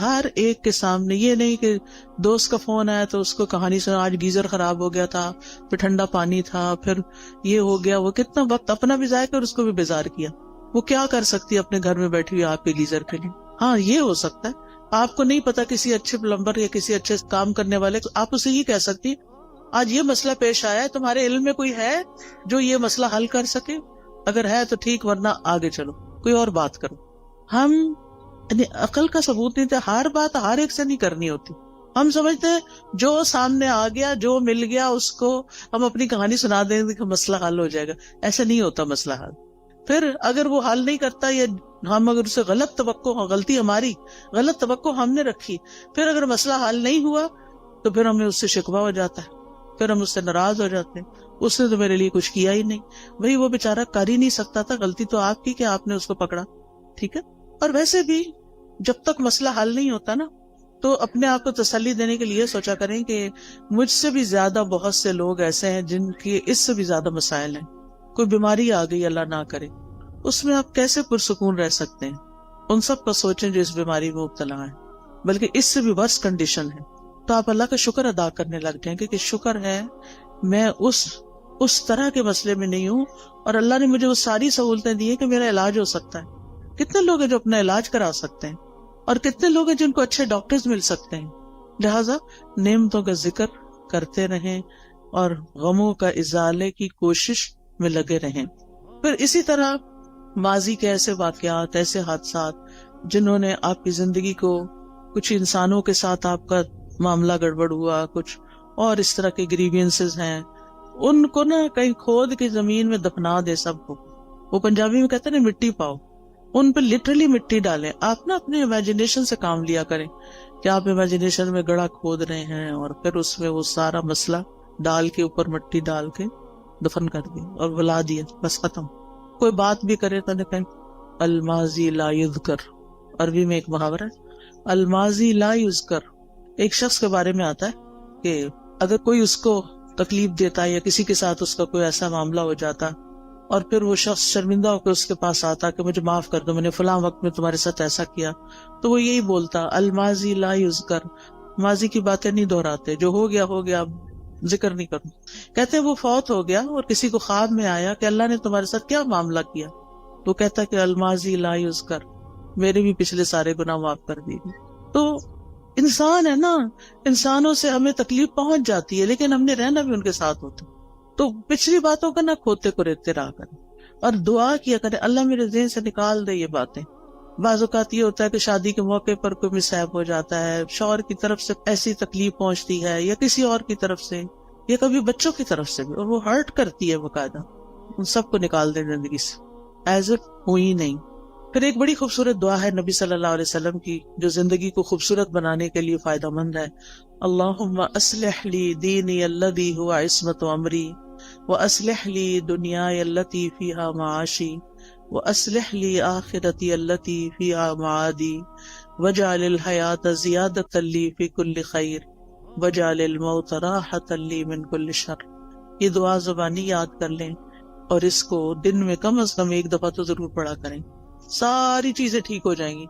ہر ایک کے سامنے. یہ نہیں کہ دوست کا فون آیا تو اس کو کہانی سنا، آج گیزر خراب ہو گیا تھا، پھر ٹھنڈا پانی تھا، پھر یہ ہو گیا. وہ کتنا وقت اپنا بھی ضائع کر اس کو بھی بیزار کیا. وہ کیا کر سکتی ہے اپنے گھر میں بیٹھی ہوئی آپ کے گیزر کے لیے؟ ہاں، یہ ہو سکتا ہے. آپ کو نہیں پتا کسی اچھے پلمبر یا کسی اچھے کام کرنے والے، آپ اسے یہ کہہ سکتی آج یہ مسئلہ پیش آیا ہے، تمہارے علم میں کوئی ہے جو یہ مسئلہ حل کر سکے؟ اگر ہے تو ٹھیک، ورنہ آگے چلو، کوئی اور بات کرو. ہم یعنی عقل کا ثبوت نہیں تھا. ہر بات ہر ایک سے نہیں کرنی ہوتی. ہم سمجھتے ہیں جو سامنے آ گیا، جو مل گیا، اس کو ہم اپنی کہانی سنا دیں گے کہ مسئلہ حل ہو جائے گا. ایسا نہیں ہوتا مسئلہ حل. پھر اگر وہ حل نہیں کرتا یا ہم اگر اسے غلط توقع، غلطی ہماری، غلط توقع ہم نے رکھی، پھر اگر مسئلہ حل نہیں ہوا تو پھر ہمیں اس سے شکوہ ہو جاتا ہے، پھر ہم اس سے ناراض ہو جاتے ہیں. اس نے تو میرے لیے کچھ کیا ہی نہیں. وہی وہ بیچارہ کر ہی نہیں سکتا تھا، غلطی تو آپ کی کہ آپ نے اس کو پکڑا. ٹھیک ہے؟ اور ویسے بھی جب تک مسئلہ حل نہیں ہوتا نا، تو اپنے آپ کو تسلی دینے کے لیے سوچا کریں کہ مجھ سے بھی زیادہ بہت سے لوگ ایسے ہیں جن کے اس سے بھی زیادہ مسائل ہیں. کوئی بیماری آ گئی، اللہ نہ کرے، اس میں آپ کیسے پرسکون رہ سکتے ہیں؟ ان سب کا سوچیں جو اس بیماری میں مبتلا ہیں، بلکہ اس سے بھی ورس کنڈیشن ہے. تو آپ اللہ کا شکر ادا کرنے لگ جائیں کہ شکر ہے میں اس طرح کے مسئلے میں نہیں ہوں، اور اللہ نے مجھے وہ ساری سہولتیں دی ہیں کہ میرا علاج ہو سکتا ہے. کتنے لوگ ہیں جو اپنا علاج کرا سکتے ہیں، اور کتنے لوگ ہیں جن کو اچھے ڈاکٹرز مل سکتے ہیں. لہٰذا نعمتوں کا ذکر کرتے رہیں اور غموں کا ازالے کی کوشش میں لگے رہیں. پھر اسی طرح ماضی کے ایسے واقعات، ایسے حادثات جنہوں نے آپ کی زندگی کو، کچھ انسانوں کے ساتھ آپ کا معاملہ گڑبڑ ہوا، کچھ اور اس طرح کے گریوینسز ہیں، ان کو نا کہیں کھود کے زمین میں دفنا دے. سب کو، وہ پنجابی میں کہتے ہیں نا مٹی پاؤ، ان پہ لٹرلی مٹی ڈالیں. آپ نا اپنے امیجنیشن سے کام لیا کریں کہ آپ امیجنیشن میں گڑھا کھود رہے ہیں اور پھر اس میں وہ سارا مسئلہ ڈال کے، اوپر مٹی ڈال کے دفن کر دیا اور بلا دیا، بس ختم. کوئی بات بھی کرے تو کہیں الماضی لا یذکر. عربی میں ایک محاورہ ہے، الماضی لا یذکر. ایک شخص کے بارے میں آتا ہے کہ اگر کوئی اس کو تکلیف دیتا یا کسی کے ساتھ اس کا کوئی ایسا معاملہ ہو جاتا اور پھر وہ شخص شرمندہ ہو کے اس کے پاس آتا کہ مجھے معاف کر دو، میں نے فلاں وقت میں تمہارے ساتھ ایسا کیا، تو وہ یہی بولتا الماضی لا یذکر. ماضی کی باتیں نہیں دہراتے، جو ہو گیا ہو گیا، ذکر نہیں کروں. کہتے ہیں وہ فوت ہو گیا اور کسی کو خواب میں آیا کہ اللہ نے تمہارے ساتھ کیا معاملہ کیا، تو کہتا کہ الماضی لا یذکر، میرے بھی پچھلے سارے گناہ معاف کر دیے. تو انسان ہے نا، انسانوں سے ہمیں تکلیف پہنچ جاتی ہے، لیکن ہم نے رہنا بھی ان کے ساتھ ہوتا. تو پچھلی باتوں کا نہ کھوتے کو ریتے رہا کریں اور دعا کیا کریں اللہ میرے ذہن سے نکال دے یہ باتیں. بعض اوقات یہ ہوتا ہے کہ شادی کے موقع پر کوئی مسہب ہو جاتا ہے، شوہر کی طرف سے ایسی تکلیف پہنچتی ہے یا کسی اور کی طرف سے یا کبھی بچوں کی طرف سے بھی، اور وہ ہرٹ کرتی ہے باقاعدہ. ان سب کو نکال دیں زندگی سے ایز اٹ ہوئی نہیں. پھر ایک بڑی خوبصورت دعا ہے نبی صلی اللہ علیہ وسلم کی جو زندگی کو خوبصورت بنانے کے لیے فائدہ مند ہے. اللہم اصلح لی دینی الذی هو عصمت امری واصلح لی دنیای التی فیہا معاشی واصلح لی آخرتی التی فیہا معادی واجعل الحیات زیادۃ لی فی کل خیر واجعل الموت راحۃ لی من کل شر. یہ دعا زبانی یاد کر لیں اور اس کو دن میں کم از کم ایک دفعہ تو ضرور پڑھا کریں. ساری چیزیں ٹھیک ہو جائیں گی.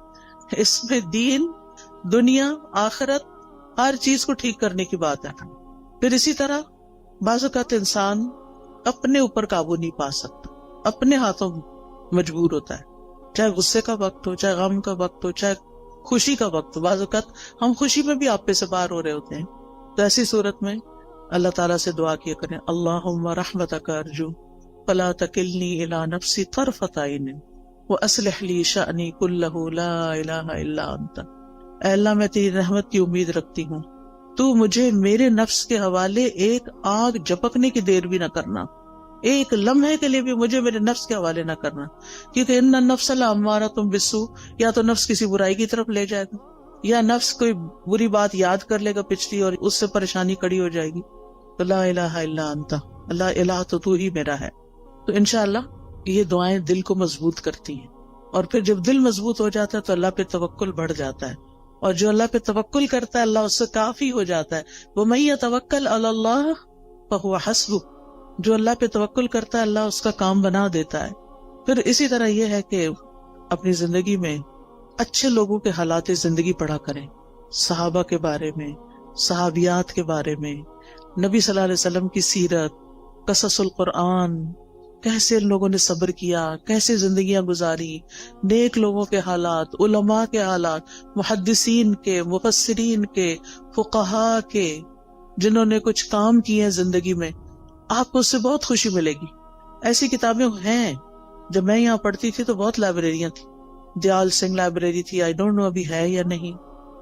اس میں دین، دنیا، آخرت، ہر چیز کو ٹھیک کرنے کی بات ہے. پھر اسی طرح بعض اوقات انسان اپنے اوپر قابو نہیں پا سکتا، اپنے ہاتھوں مجبور ہوتا ہے، چاہے غصے کا وقت ہو، چاہے غم کا وقت ہو، چاہے خوشی کا وقت ہو. بعض اوقات ہم خوشی میں بھی آپے سے باہر ہو رہے ہوتے ہیں. تو ایسی صورت میں اللہ تعالیٰ سے دعا کیا کریں اللہم رحمتک ارجو فلا تکلنی الی نفسی طرفۃ عین واصلح لی شأنی کلہ لا الہ الا انت. اے اللہ میں تیری رحمت کی امید رکھتی ہوں، تو مجھے میرے نفس کے حوالے ایک آگ جھپکنے کی دیر بھی نہ کرنا، ایک لمحے کے لیے بھی مجھے میرے نفس کے حوالے نہ کرنا، کیونکہ ان النفس لامارۃ بالسوء، یا تو نفس کسی برائی کی طرف لے جائے گا یا نفس کوئی بری بات یاد کر لے گا پچھلی اور اس سے پریشانی کڑی ہو جائے گی. تو لا الہ الا انت، اللہ الہ تو ہی میرا ہے. تو انشاءاللہ یہ دعائیں دل کو مضبوط کرتی ہیں، اور پھر جب دل مضبوط ہو جاتا ہے تو اللہ پہ توکل بڑھ جاتا ہے، اور جو اللہ پہ توکل کرتا ہے اللہ اس سے کافی ہو جاتا ہے. وَمَن يَتَوَكَّلْ عَلَى اللَّهِ فَهُوَ حَسْبُهُ، جو اللہ پہ توکل کرتا ہے اللہ اس کا کام بنا دیتا ہے. پھر اسی طرح یہ ہے کہ اپنی زندگی میں اچھے لوگوں کے حالات زندگی پڑھا کریں، صحابہ کے بارے میں، صحابیات کے بارے میں، نبی صلی اللہ علیہ وسلم کی سیرت، قصص القرآن، کیسے ان لوگوں نے صبر کیا، کیسے زندگیاں گزاری، نیک لوگوں کے حالات، علماء کے حالات، محدثین کے، مفسرین کے، فقہاء کے، جنہوں نے کچھ کام کیے ہیں زندگی میں. آپ کو اس سے بہت خوشی ملے گی. ایسی کتابیں ہیں. جب میں یہاں پڑھتی تھی تو بہت لائبریریاں تھیں. دیال سنگھ لائبریری تھی، آئی ڈونٹ نو ابھی ہے یا نہیں.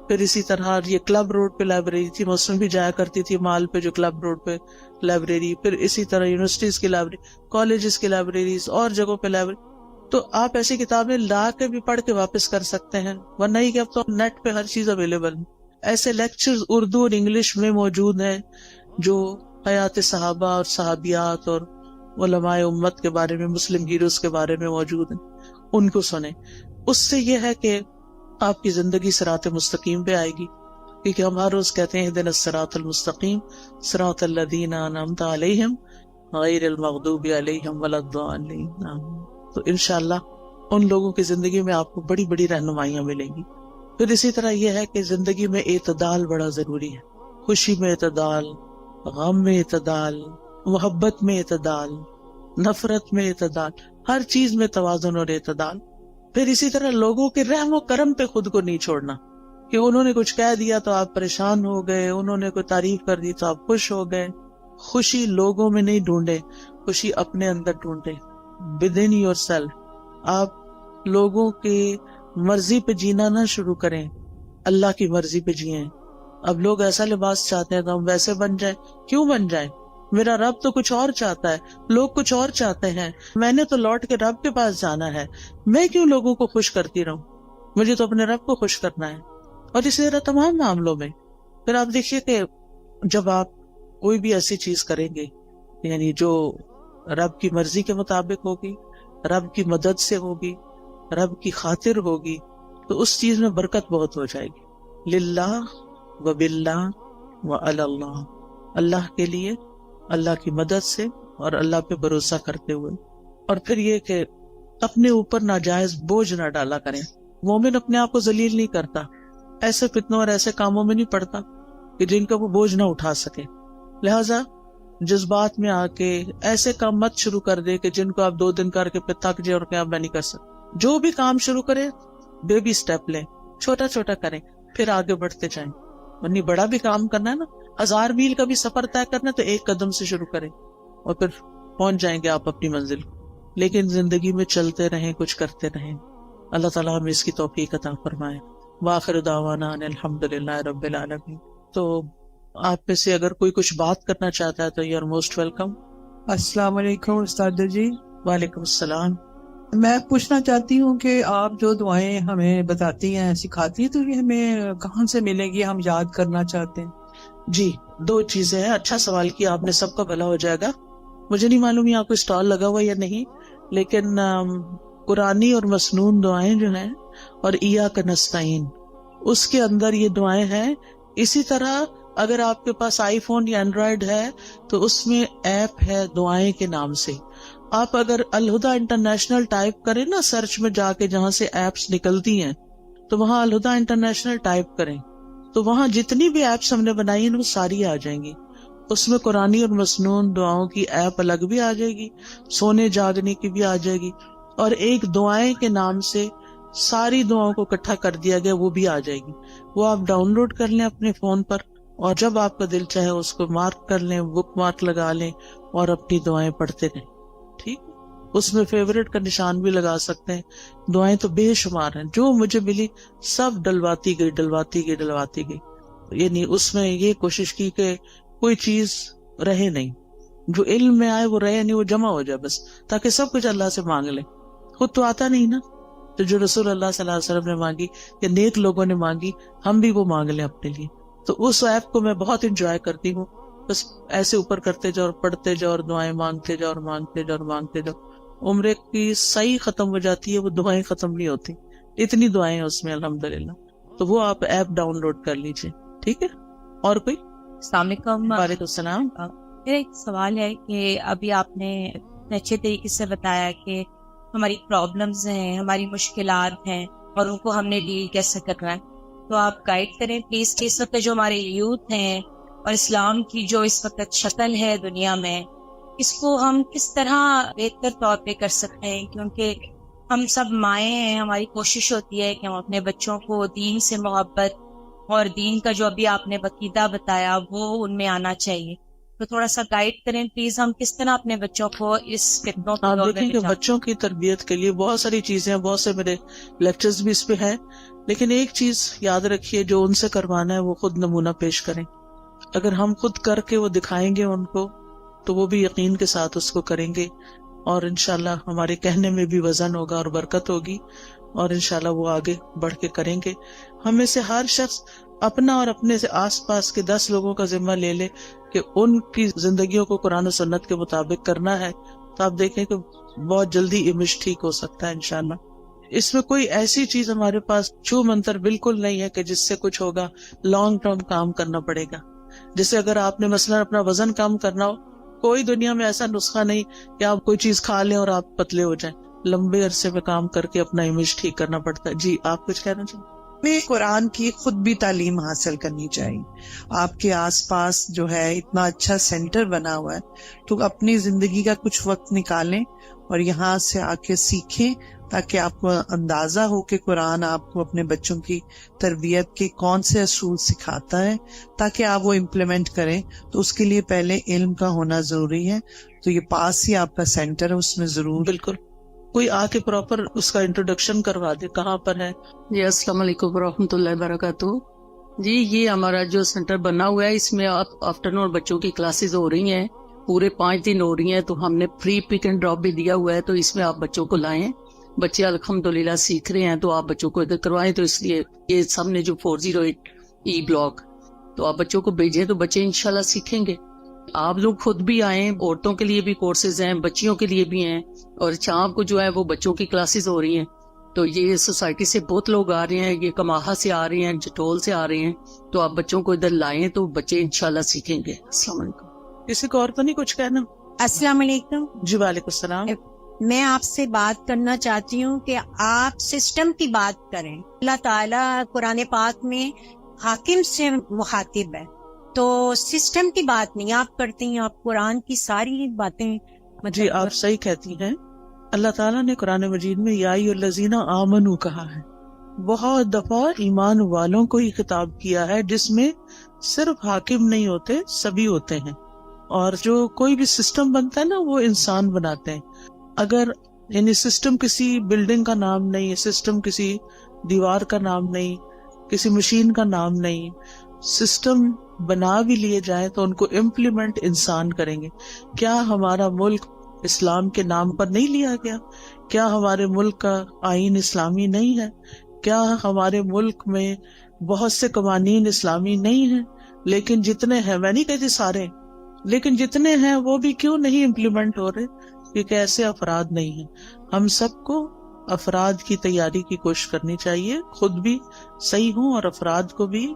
پھر اسی طرح یہ کلب روڈ پہ لائبریری تھی، میں اس میں بھی جایا کرتی تھی، مال پہ جو کلب روڈ پہ لائبریری. پھر اسی طرح یونیورسٹیز کی لائبریری، کالجز کی لائبریریز اور جگہوں پہ لائبریری. تو آپ ایسی کتابیں لا کے بھی پڑھ کے واپس کر سکتے ہیں، ورنہ ہی کہ اب تو نیٹ پہ ہر چیز اویلیبل ہے. ایسے لیکچرز اردو اور انگلش میں موجود ہیں جو حیات صحابہ اور صحابیات اور علماء امت کے بارے میں، مسلم ہیروز کے بارے میں موجود ہیں، ان کو سنیں. اس سے یہ ہے کہ آپ کی زندگی صراط مستقیم پہ آئے گی، کیونکہ ہم ہر روز کہتے ہیں اہدنا الصراط المستقیم صراط الذین انعمت علیہم غیر المغضوب علیہم ولا الضالین. تو انشاءاللہ ان لوگوں کی زندگی میں آپ کو بڑی بڑی رہنمائیاں ملیں گی. پھر اسی طرح یہ ہے کہ زندگی میں اعتدال بڑا ضروری ہے. خوشی میں اعتدال، غم میں اعتدال، محبت میں اعتدال، نفرت میں اعتدال، ہر چیز میں توازن اور اعتدال. پھر اسی طرح لوگوں کے رحم و کرم پہ خود کو نہیں چھوڑنا کہ انہوں نے کچھ کہہ دیا تو آپ پریشان ہو گئے، انہوں نے کوئی تعریف کر دی تو آپ خوش ہو گئے. خوشی لوگوں میں نہیں ڈھونڈے، خوشی اپنے اندر ڈھونڈے. within yourself. آپ لوگوں کی مرضی پہ جینا نہ شروع کریں، اللہ کی مرضی پہ جئیں. اب لوگ ایسا لباس چاہتے ہیں تو ہم ویسے بن جائیں. کیوں بن جائیں؟ میرا رب تو کچھ اور چاہتا ہے، لوگ کچھ اور چاہتے ہیں. میں نے تو لوٹ کے رب کے پاس جانا ہے، میں کیوں لوگوں کو خوش کرتی رہوں؟ مجھے تو اپنے رب کو خوش کرنا ہے. اور اسی طرح تمام معاملوں میں. پھر آپ دیکھیے کہ جب آپ کوئی بھی ایسی چیز کریں گے یعنی جو رب کی مرضی کے مطابق ہوگی، رب کی مدد سے ہوگی، رب کی خاطر ہوگی، تو اس چیز میں برکت بہت ہو جائے گی. للہ و باللہ و علی اللہ، اللہ کے لیے، اللہ کی مدد سے اور اللہ پہ بھروسہ کرتے ہوئے. اور پھر یہ کہ اپنے اوپر ناجائز بوجھ نہ ڈالا کریں. مومن اپنے آپ کو ذلیل نہیں کرتا، ایسے فتنوں اور ایسے کاموں میں نہیں پڑتا کہ جن کا وہ بوجھ نہ اٹھا سکے. لہذا جذبات میں آ کے ایسے کام مت شروع کر دے کہ جن کو آپ 2 دن کر کے پھر تھک جائے اور کہ آپ میں نہیں کر سکتا. جو بھی کام شروع کرے بیبی سٹیپ لیں، چھوٹا چھوٹا کریں، پھر آگے بڑھتے جائیں. ورنہ بڑا بھی کام کرنا ہے نا، 1000 میل کا بھی سفر طے کرنا ہے تو 1 قدم سے شروع کریں. اور پھر پہنچ جائیں گے آپ اپنی منزل. لیکن زندگی میں چلتے رہیں, کچھ کرتے رہیں. اللہ تعالیٰ ہمیں اس کی توفیق عطا فرمائے. وآخر دعوانا ان الحمدللہ رب العالمین. تو آپ میں سے اگر کوئی کچھ بات کرنا چاہتا ہے تو یو آر موسٹ ویلکم. السلام علیکم استاد جی. وعلیکم السلام. میں پوچھنا چاہتی ہوں کہ آپ جو دعائیں ہمیں بتاتی ہیں, سکھاتی ہیں, تو یہ ہمیں کہاں سے ملے گی؟ ہم یاد کرنا چاہتے ہیں. جی 2 چیزیں ہیں. اچھا سوال کیا آپ نے, سب کا بھلا ہو جائے گا. مجھے نہیں معلوم یہاں کوئی اسٹال لگا ہوا یا نہیں, لیکن قرآنی اور مسنون دعائیں جو ہیں اور ایاک نستعین, اس کے اندر یہ دعائیں ہیں. اسی طرح اگر آپ کے پاس آئی فون یا اینڈرائیڈ ہے تو اس میں ایپ ہے دعائیں کے نام سے. آپ اگر الہدا انٹرنیشنل ٹائپ کریں نا سرچ میں جا کے, جہاں سے ایپس نکلتی ہیں, تو وہاں الہدا انٹرنیشنل ٹائپ کریں تو وہاں جتنی بھی ایپس ہم نے بنائی ہیں وہ ساری آ جائیں گی. اس میں قرآنی اور مسنون دعاؤں کی ایپ الگ بھی آ جائے گی, سونے جاگنے کی بھی آ جائے گی, اور ایک دعائیں کے نام سے ساری دعاؤں کو اکٹھا کر دیا گیا, وہ بھی آ جائے گی. وہ آپ ڈاؤن لوڈ کر لیں اپنے فون پر, اور جب آپ کا دل چاہے اس کو مارک کر لیں, بک مارک لگا لیں اور اپنی دعائیں پڑھتے رہیں. ٹھیک, اس میں فیوریٹ کا نشان بھی لگا سکتے ہیں. دعائیں تو بے شمار ہیں, جو مجھے ملی سب ڈلواتی گئی. یعنی اس میں یہ کوشش کی کہ کوئی چیز رہے نہیں, جو علم میں آئے وہ رہے نہیں, وہ جمع ہو جائے بس, تاکہ سب کچھ اللہ سے مانگ لیں. خود تو آتا نہیں نا, تو جو رسول اللہ صلی اللہ علیہ وسلم نے مانگی یا نیک لوگوں نے مانگی, ہم بھی وہ مانگ لیں اپنے لیے. تو اس ایپ کو میں بہت انجوائے کرتی ہوں. بس ایسے اوپر کرتے جاؤ اور پڑھتے جاؤ اور دعائیں مانگتے جاؤ اور مانگتے جاؤ. عمرے کی صحیح ختم ہو جاتی ہے, وہ دعائیں ختم نہیں ہوتی, اتنی دعائیں ہیں اس میں الحمدللہ. تو وہ آپ ایپ ڈاؤن لوڈ کر لیجئے. ٹھیک ہے, اور کوئی؟ السلام علیکم. وعلیکم السلام. میرا ایک سوال ہے کہ ابھی آپ نے اچھے طریقے سے بتایا کہ ہماری پرابلمز ہیں, ہماری مشکلات ہیں, اور ان کو ہم نے ڈیل کیسے کرنا ہے. تو آپ گائیڈ کریں پلیز کہ اس وقت جو ہمارے یوتھ ہیں اور اسلام کی جو اس وقت شکل ہے دنیا میں, اس کو ہم کس طرح بہتر طور پہ کر سکتے ہیں, کیونکہ ہم سب مائیں ہیں, ہماری کوشش ہوتی ہے کہ ہم اپنے بچوں کو دین سے محبت اور دین کا جو ابھی آپ نے عقیدہ بتایا وہ ان میں آنا چاہیے. تو تھوڑا سا گائیڈ کریں پلیز, ہم کس طرح اپنے بچوں کو اس فتنوں سے آپ دیکھیں کہ بچوں کی تربیت کے لیے بہت ساری چیزیں ہیں, بہت سے میرے لیکچرز بھی اس پہ ہیں, لیکن ایک چیز یاد رکھیے, جو ان سے کروانا ہے وہ خود نمونہ پیش کریں. اگر ہم خود کر کے وہ دکھائیں گے ان کو, تو وہ بھی یقین کے ساتھ اس کو کریں گے, اور انشاءاللہ ہمارے کہنے میں بھی وزن ہوگا اور برکت ہوگی, اور انشاءاللہ وہ آگے بڑھ کے کریں گے. ہمیں سے ہر شخص اپنا اور اپنے سے آس پاس کے 10 لوگوں کا ذمہ لے لے کہ ان کی زندگیوں کو قرآن و سنت کے مطابق کرنا ہے, تو آپ دیکھیں کہ بہت جلدی امیج ٹھیک ہو سکتا ہے انشاءاللہ. اس میں کوئی ایسی چیز ہمارے پاس چھو منتر بالکل نہیں ہے کہ جس سے کچھ ہوگا. لانگ ٹرم کام کرنا پڑے گا. جیسے اگر آپ نے مثلا اپنا وزن کم کرنا ہو, کوئی دنیا میں ایسا نسخہ نہیں کہ آپ کوئی چیز کھا لیں اور آپ پتلے ہو جائیں. لمبے عرصے میں کام کر کے اپنا امیج ٹھیک کرنا پڑتا ہے. جی آپ کچھ کہنا چاہیں؟ میں قرآن کی خود بھی تعلیم حاصل کرنی چاہیے. آپ کے آس پاس جو ہے اتنا اچھا سینٹر بنا ہوا ہے, تو اپنی زندگی کا کچھ وقت نکالیں اور یہاں سے آ کے سیکھیں, تاکہ آپ کو اندازہ ہو کہ قرآن آپ کو اپنے بچوں کی تربیت کے کون سے اصول سکھاتا ہے, تاکہ آپ وہ امپلیمنٹ کریں. تو اس کے لیے پہلے علم کا ہونا ضروری ہے. تو یہ پاس ہی آپ کا سینٹر ہے, اس میں ضرور بالکل کوئی آ کے پراپر اس کا انٹروڈکشن کروا دے, کہاں پر ہے. جی السلام علیکم ورحمۃ اللہ وبرکاتہ. جی یہ ہمارا جو سینٹر بنا ہوا ہے, اس میں آفٹرنون بچوں کی کلاسز ہو رہی ہیں, پورے 5 دن ہو رہی ہیں. تو ہم نے فری پک اینڈ ڈراپ بھی دیا ہوا ہے, تو اس میں آپ بچوں کو لائیں. بچے الحمدللہ سیکھ رہے ہیں, تو آپ بچوں کو ادھر کروائیں. تو اس لیے یہ سب نے جو 408 ای بلاک, تو آپ بچوں کو بھیجیں تو بچے انشاءاللہ سیکھیں گے. آپ لوگ خود بھی آئیں, عورتوں کے لیے بھی کورسز ہیں, بچیوں کے لیے بھی ہیں, اور شام کو جو ہے وہ بچوں کی کلاسز ہو رہی ہیں. تو یہ سوسائٹی سے بہت لوگ آ رہے ہیں, یہ کماہا سے آ رہے ہیں, جٹول سے آ رہے ہیں. تو آپ بچوں کو ادھر لائیں تو بچے انشاءاللہ سیکھیں گے. السلام علیکم. کسی کو اور تو نہیں کچھ کہنا؟ السلام علیکم. جی وعلیکم السلام. میں آپ سے بات کرنا چاہتی ہوں کہ آپ سسٹم کی بات کریں. اللہ تعالیٰ قرآن پاک میں حاکم سے مخاطب ہے, تو سسٹم کی بات نہیں آپ کرتی ہیں, آپ قرآن کی ساری باتیں. جی آپ صحیح کہتی ہیں. اللہ تعالیٰ نے قرآن مجید میں یا ایھا الذین آمنوا کہا ہے, بہت دفعہ ایمان والوں کو ہی خطاب کیا ہے, جس میں صرف حاکم نہیں ہوتے, سبھی ہوتے ہیں. اور جو کوئی بھی سسٹم بنتا ہے نا وہ انسان بناتے ہیں. اگر یعنی سسٹم کسی بلڈنگ کا نام نہیں ہے, سسٹم کسی دیوار کا نام نہیں, کسی مشین کا نام نہیں. سسٹم بنا بھی لیے جائیں تو ان کو امپلیمنٹ انسان کریں گے. کیا ہمارا ملک اسلام کے نام پر نہیں لیا گیا؟ کیا ہمارے ملک کا آئین اسلامی نہیں ہے؟ کیا ہمارے ملک میں بہت سے قوانین اسلامی نہیں ہیں؟ لیکن جتنے ہیں, میں نہیں کہتی سارے, لیکن جتنے ہیں وہ بھی کیوں نہیں امپلیمنٹ ہو رہے؟ کیونکہ ایسے افراد نہیں ہیں. ہم سب کو افراد کی تیاری کی کوشش کرنی چاہیے, خود بھی صحیح ہوں اور افراد کو بھی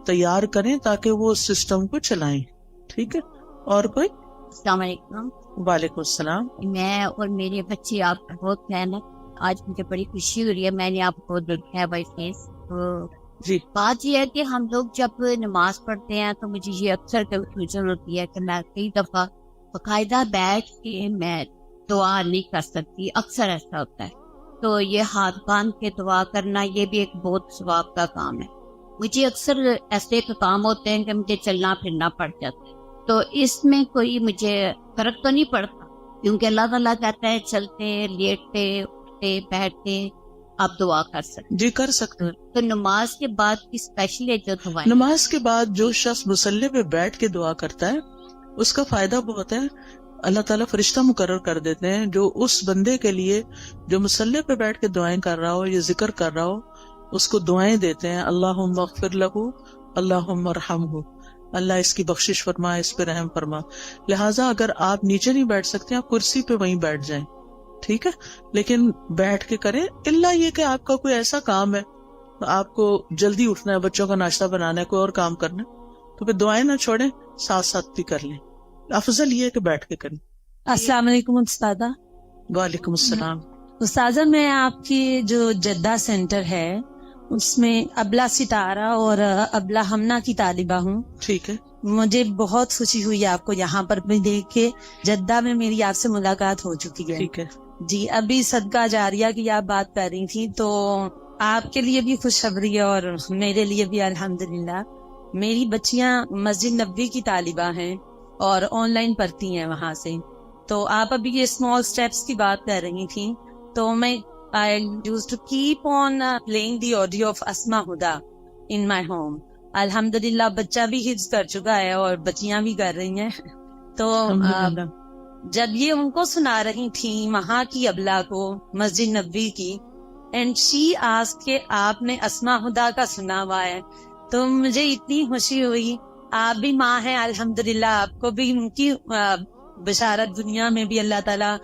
تیار کریں تاکہ وہ اس سسٹم کو چلائیں. ٹھیک ہے, اور کوئی؟ السلام علیکم. وعلیکم السلام. میں اور میرے بچے آپ کا بہت فین ہے. آج مجھے بڑی خوشی ہو رہی ہے, میں نے آپ کو دیکھا ہے بائی فیس. جی, بات یہ ہے کہ ہم لوگ جب نماز پڑھتے ہیں تو مجھے یہ اکثر کنفیوژن ہوتی ہے کہ میں کئی دفعہ باقاعدہ بیٹھ کے میں دعا نہیں کر سکتی. اکثر ایسا ہوتا ہے. تو یہ ہاتھ باندھ کے دعا کرنا یہ بھی ایک بہت ثواب کا کام ہے. مجھے اکثر ایسے کام ہوتے ہیں کہ مجھے چلنا پھرنا پڑ جاتا ہے. تو اس میں کوئی مجھے فرق تو نہیں پڑتا کیونکہ اللہ تعالیٰ کہتا ہے چلتے لیٹتے اٹھتے بیٹھتے آپ دعا کر سکتے. جی کر سکتے ہیں. تو نماز کے بعد کی اسپیشلی جو دعائیں, نماز کے بعد جو شخص مصلی پہ بیٹھ کے دعا کرتا ہے اس کا فائدہ بہت ہے. اللہ تعالیٰ فرشتہ مقرر کر دیتے ہیں جو اس بندے کے لیے جو مصلی پہ بیٹھ کے دعائیں کر رہا ہو یا ذکر کر رہا ہو اس کو دعائیں دیتے ہیں. اللہم اغفر لہ, اللہم ارحمہ, اللہ اس کی بخشش فرما, اس پہ رحم فرما. لہٰذا اگر آپ نیچے نہیں بیٹھ سکتے آپ کرسی پہ وہیں بیٹھ جائیں, ٹھیک ہے, لیکن بیٹھ کے کریں. الا یہ کہ آپ کا کوئی ایسا کام ہے, آپ کو جلدی اٹھنا ہے, بچوں کا ناشتہ بنانا ہے, کوئی اور کام کرنا ہے, تو پھر دعائیں نہ چھوڑیں, ساتھ ساتھ بھی کر لیں. افضل یہ ہے کہ بیٹھ کے کریں. السلام علیکم استاذہ. وعلیکم السلام. استاذہ میں آپ کی جو جدہ سینٹر ہے اس میں ابلا ستارہ اور ابلا ہمنا کی طالبہ ہوں. ٹھیک ہے, مجھے بہت خوشی ہوئی آپ کو یہاں پر بھی دیکھ کے. جدہ میں میری آپ سے ملاقات ہو چکی ہے. ٹھیک ہے. جی, ابھی صدقہ جاریہ کی آپ بات کر رہی تھی تو آپ کے لیے بھی خوشخبری ہے اور میرے لیے بھی الحمدللہ. میری بچیاں مسجد نبوی کی طالبہ ہیں اور آن لائن پڑھتی ہیں وہاں سے. تو آپ ابھی یہ اسمال اسٹیپس کی بات کر رہی تھیں تو میں I used to keep on playing the audio of Asma Huda in my home. الحمدللہ بچہ بھی حفظ کر چکا ہے اور بچیاں بھی کر رہی ہیں. تو جب یہ ان کو سنا رہی تھیں وہاں کی ابلا کو مسجد نبوی کی, اینڈ شی آسکڈ کہ آپ نے اسما ہدا کا سنا ہوا ہے, تو مجھے اتنی خوشی ہوئی. آپ بھی ماں ہیں الحمدللہ, آپ کو بھی ان کی بشارت دنیا میں بھی اللہ تعالیٰ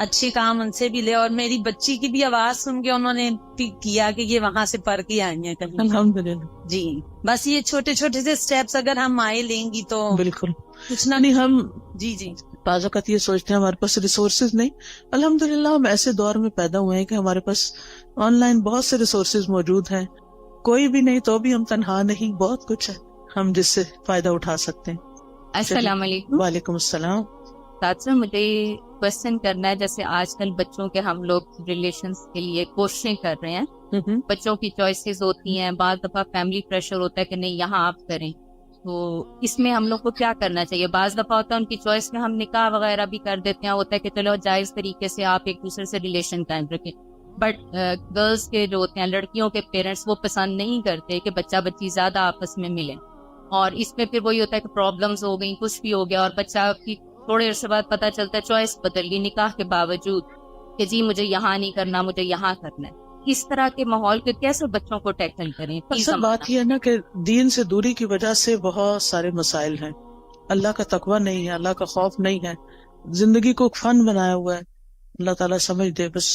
اچھے کام ان سے بھی لے. اور میری بچی کی بھی آواز سن کے انہوں نے کیا کہ یہ وہاں سے پڑھ کے آئی ہیں کہیں. الحمدللہ. جی, بس یہ چھوٹے چھوٹے سے سٹیپس اگر ہم آئے لیں گی تو بالکل کچھ نہ. نہیں, ہم جی بعض اوقات یہ سوچتے ہیں ہمارے پاس ریسورسز نہیں. الحمدللہ ہم ایسے دور میں پیدا ہوئے ہیں کہ ہمارے پاس آن لائن بہت سے ریسورسز موجود ہیں. کوئی بھی نہیں تو بھی ہم تنہا نہیں, بہت کچھ ہے ہم جس سے فائدہ اٹھا سکتے ہیں. السلام علیکم. وعلیکم السلام. ساتھ مجھے کوشچن کرنا ہے, جیسے آج کل بچوں کے ہم لوگ ریلیشنز کے لیے کوششیں کر رہے ہیں. بچوں کی چوائسیز ہوتی ہیں, بعض دفعہ فیملی پریشر ہوتا ہے کہ نہیں یہاں آپ کریں. تو اس میں ہم لوگ کو کیا کرنا چاہیے؟ بعض دفعہ ہوتا ہے ان کی چوائس میں ہم نکاح وغیرہ بھی کر دیتے ہیں, ہوتا ہے کہ چلو جائز طریقے سے آپ ایک دوسرے سے ریلیشن قائم رکھیں. بٹ گرلس کے جو ہوتے ہیں, لڑکیوں کے پیرنٹس, وہ پسند نہیں کرتے کہ بچہ بچی زیادہ آپس میں ملیں. اور اس میں پھر وہی ہوتا ہے کہ پرابلمز ہو گئی, کچھ بھی ہو گیا, اور بچہ کی تھوڑے عرصے بعد پتہ چلتا ہے چوائس بدل گئی نکاح کے باوجود کہ جی مجھے یہاں نہیں کرنا, مجھے یہاں کرنا ہے. اس طرح کے ماحول کو کیسے بچوں کو ٹیکل کریں؟ اصل بات یہ ہے نا کہ دین سے دوری کی وجہ سے بہت سارے مسائل ہیں. اللہ کا تقوی نہیں ہے, اللہ کا خوف نہیں ہے, زندگی کو فن بنایا ہوا ہے. اللہ تعالیٰ سمجھ دے بس.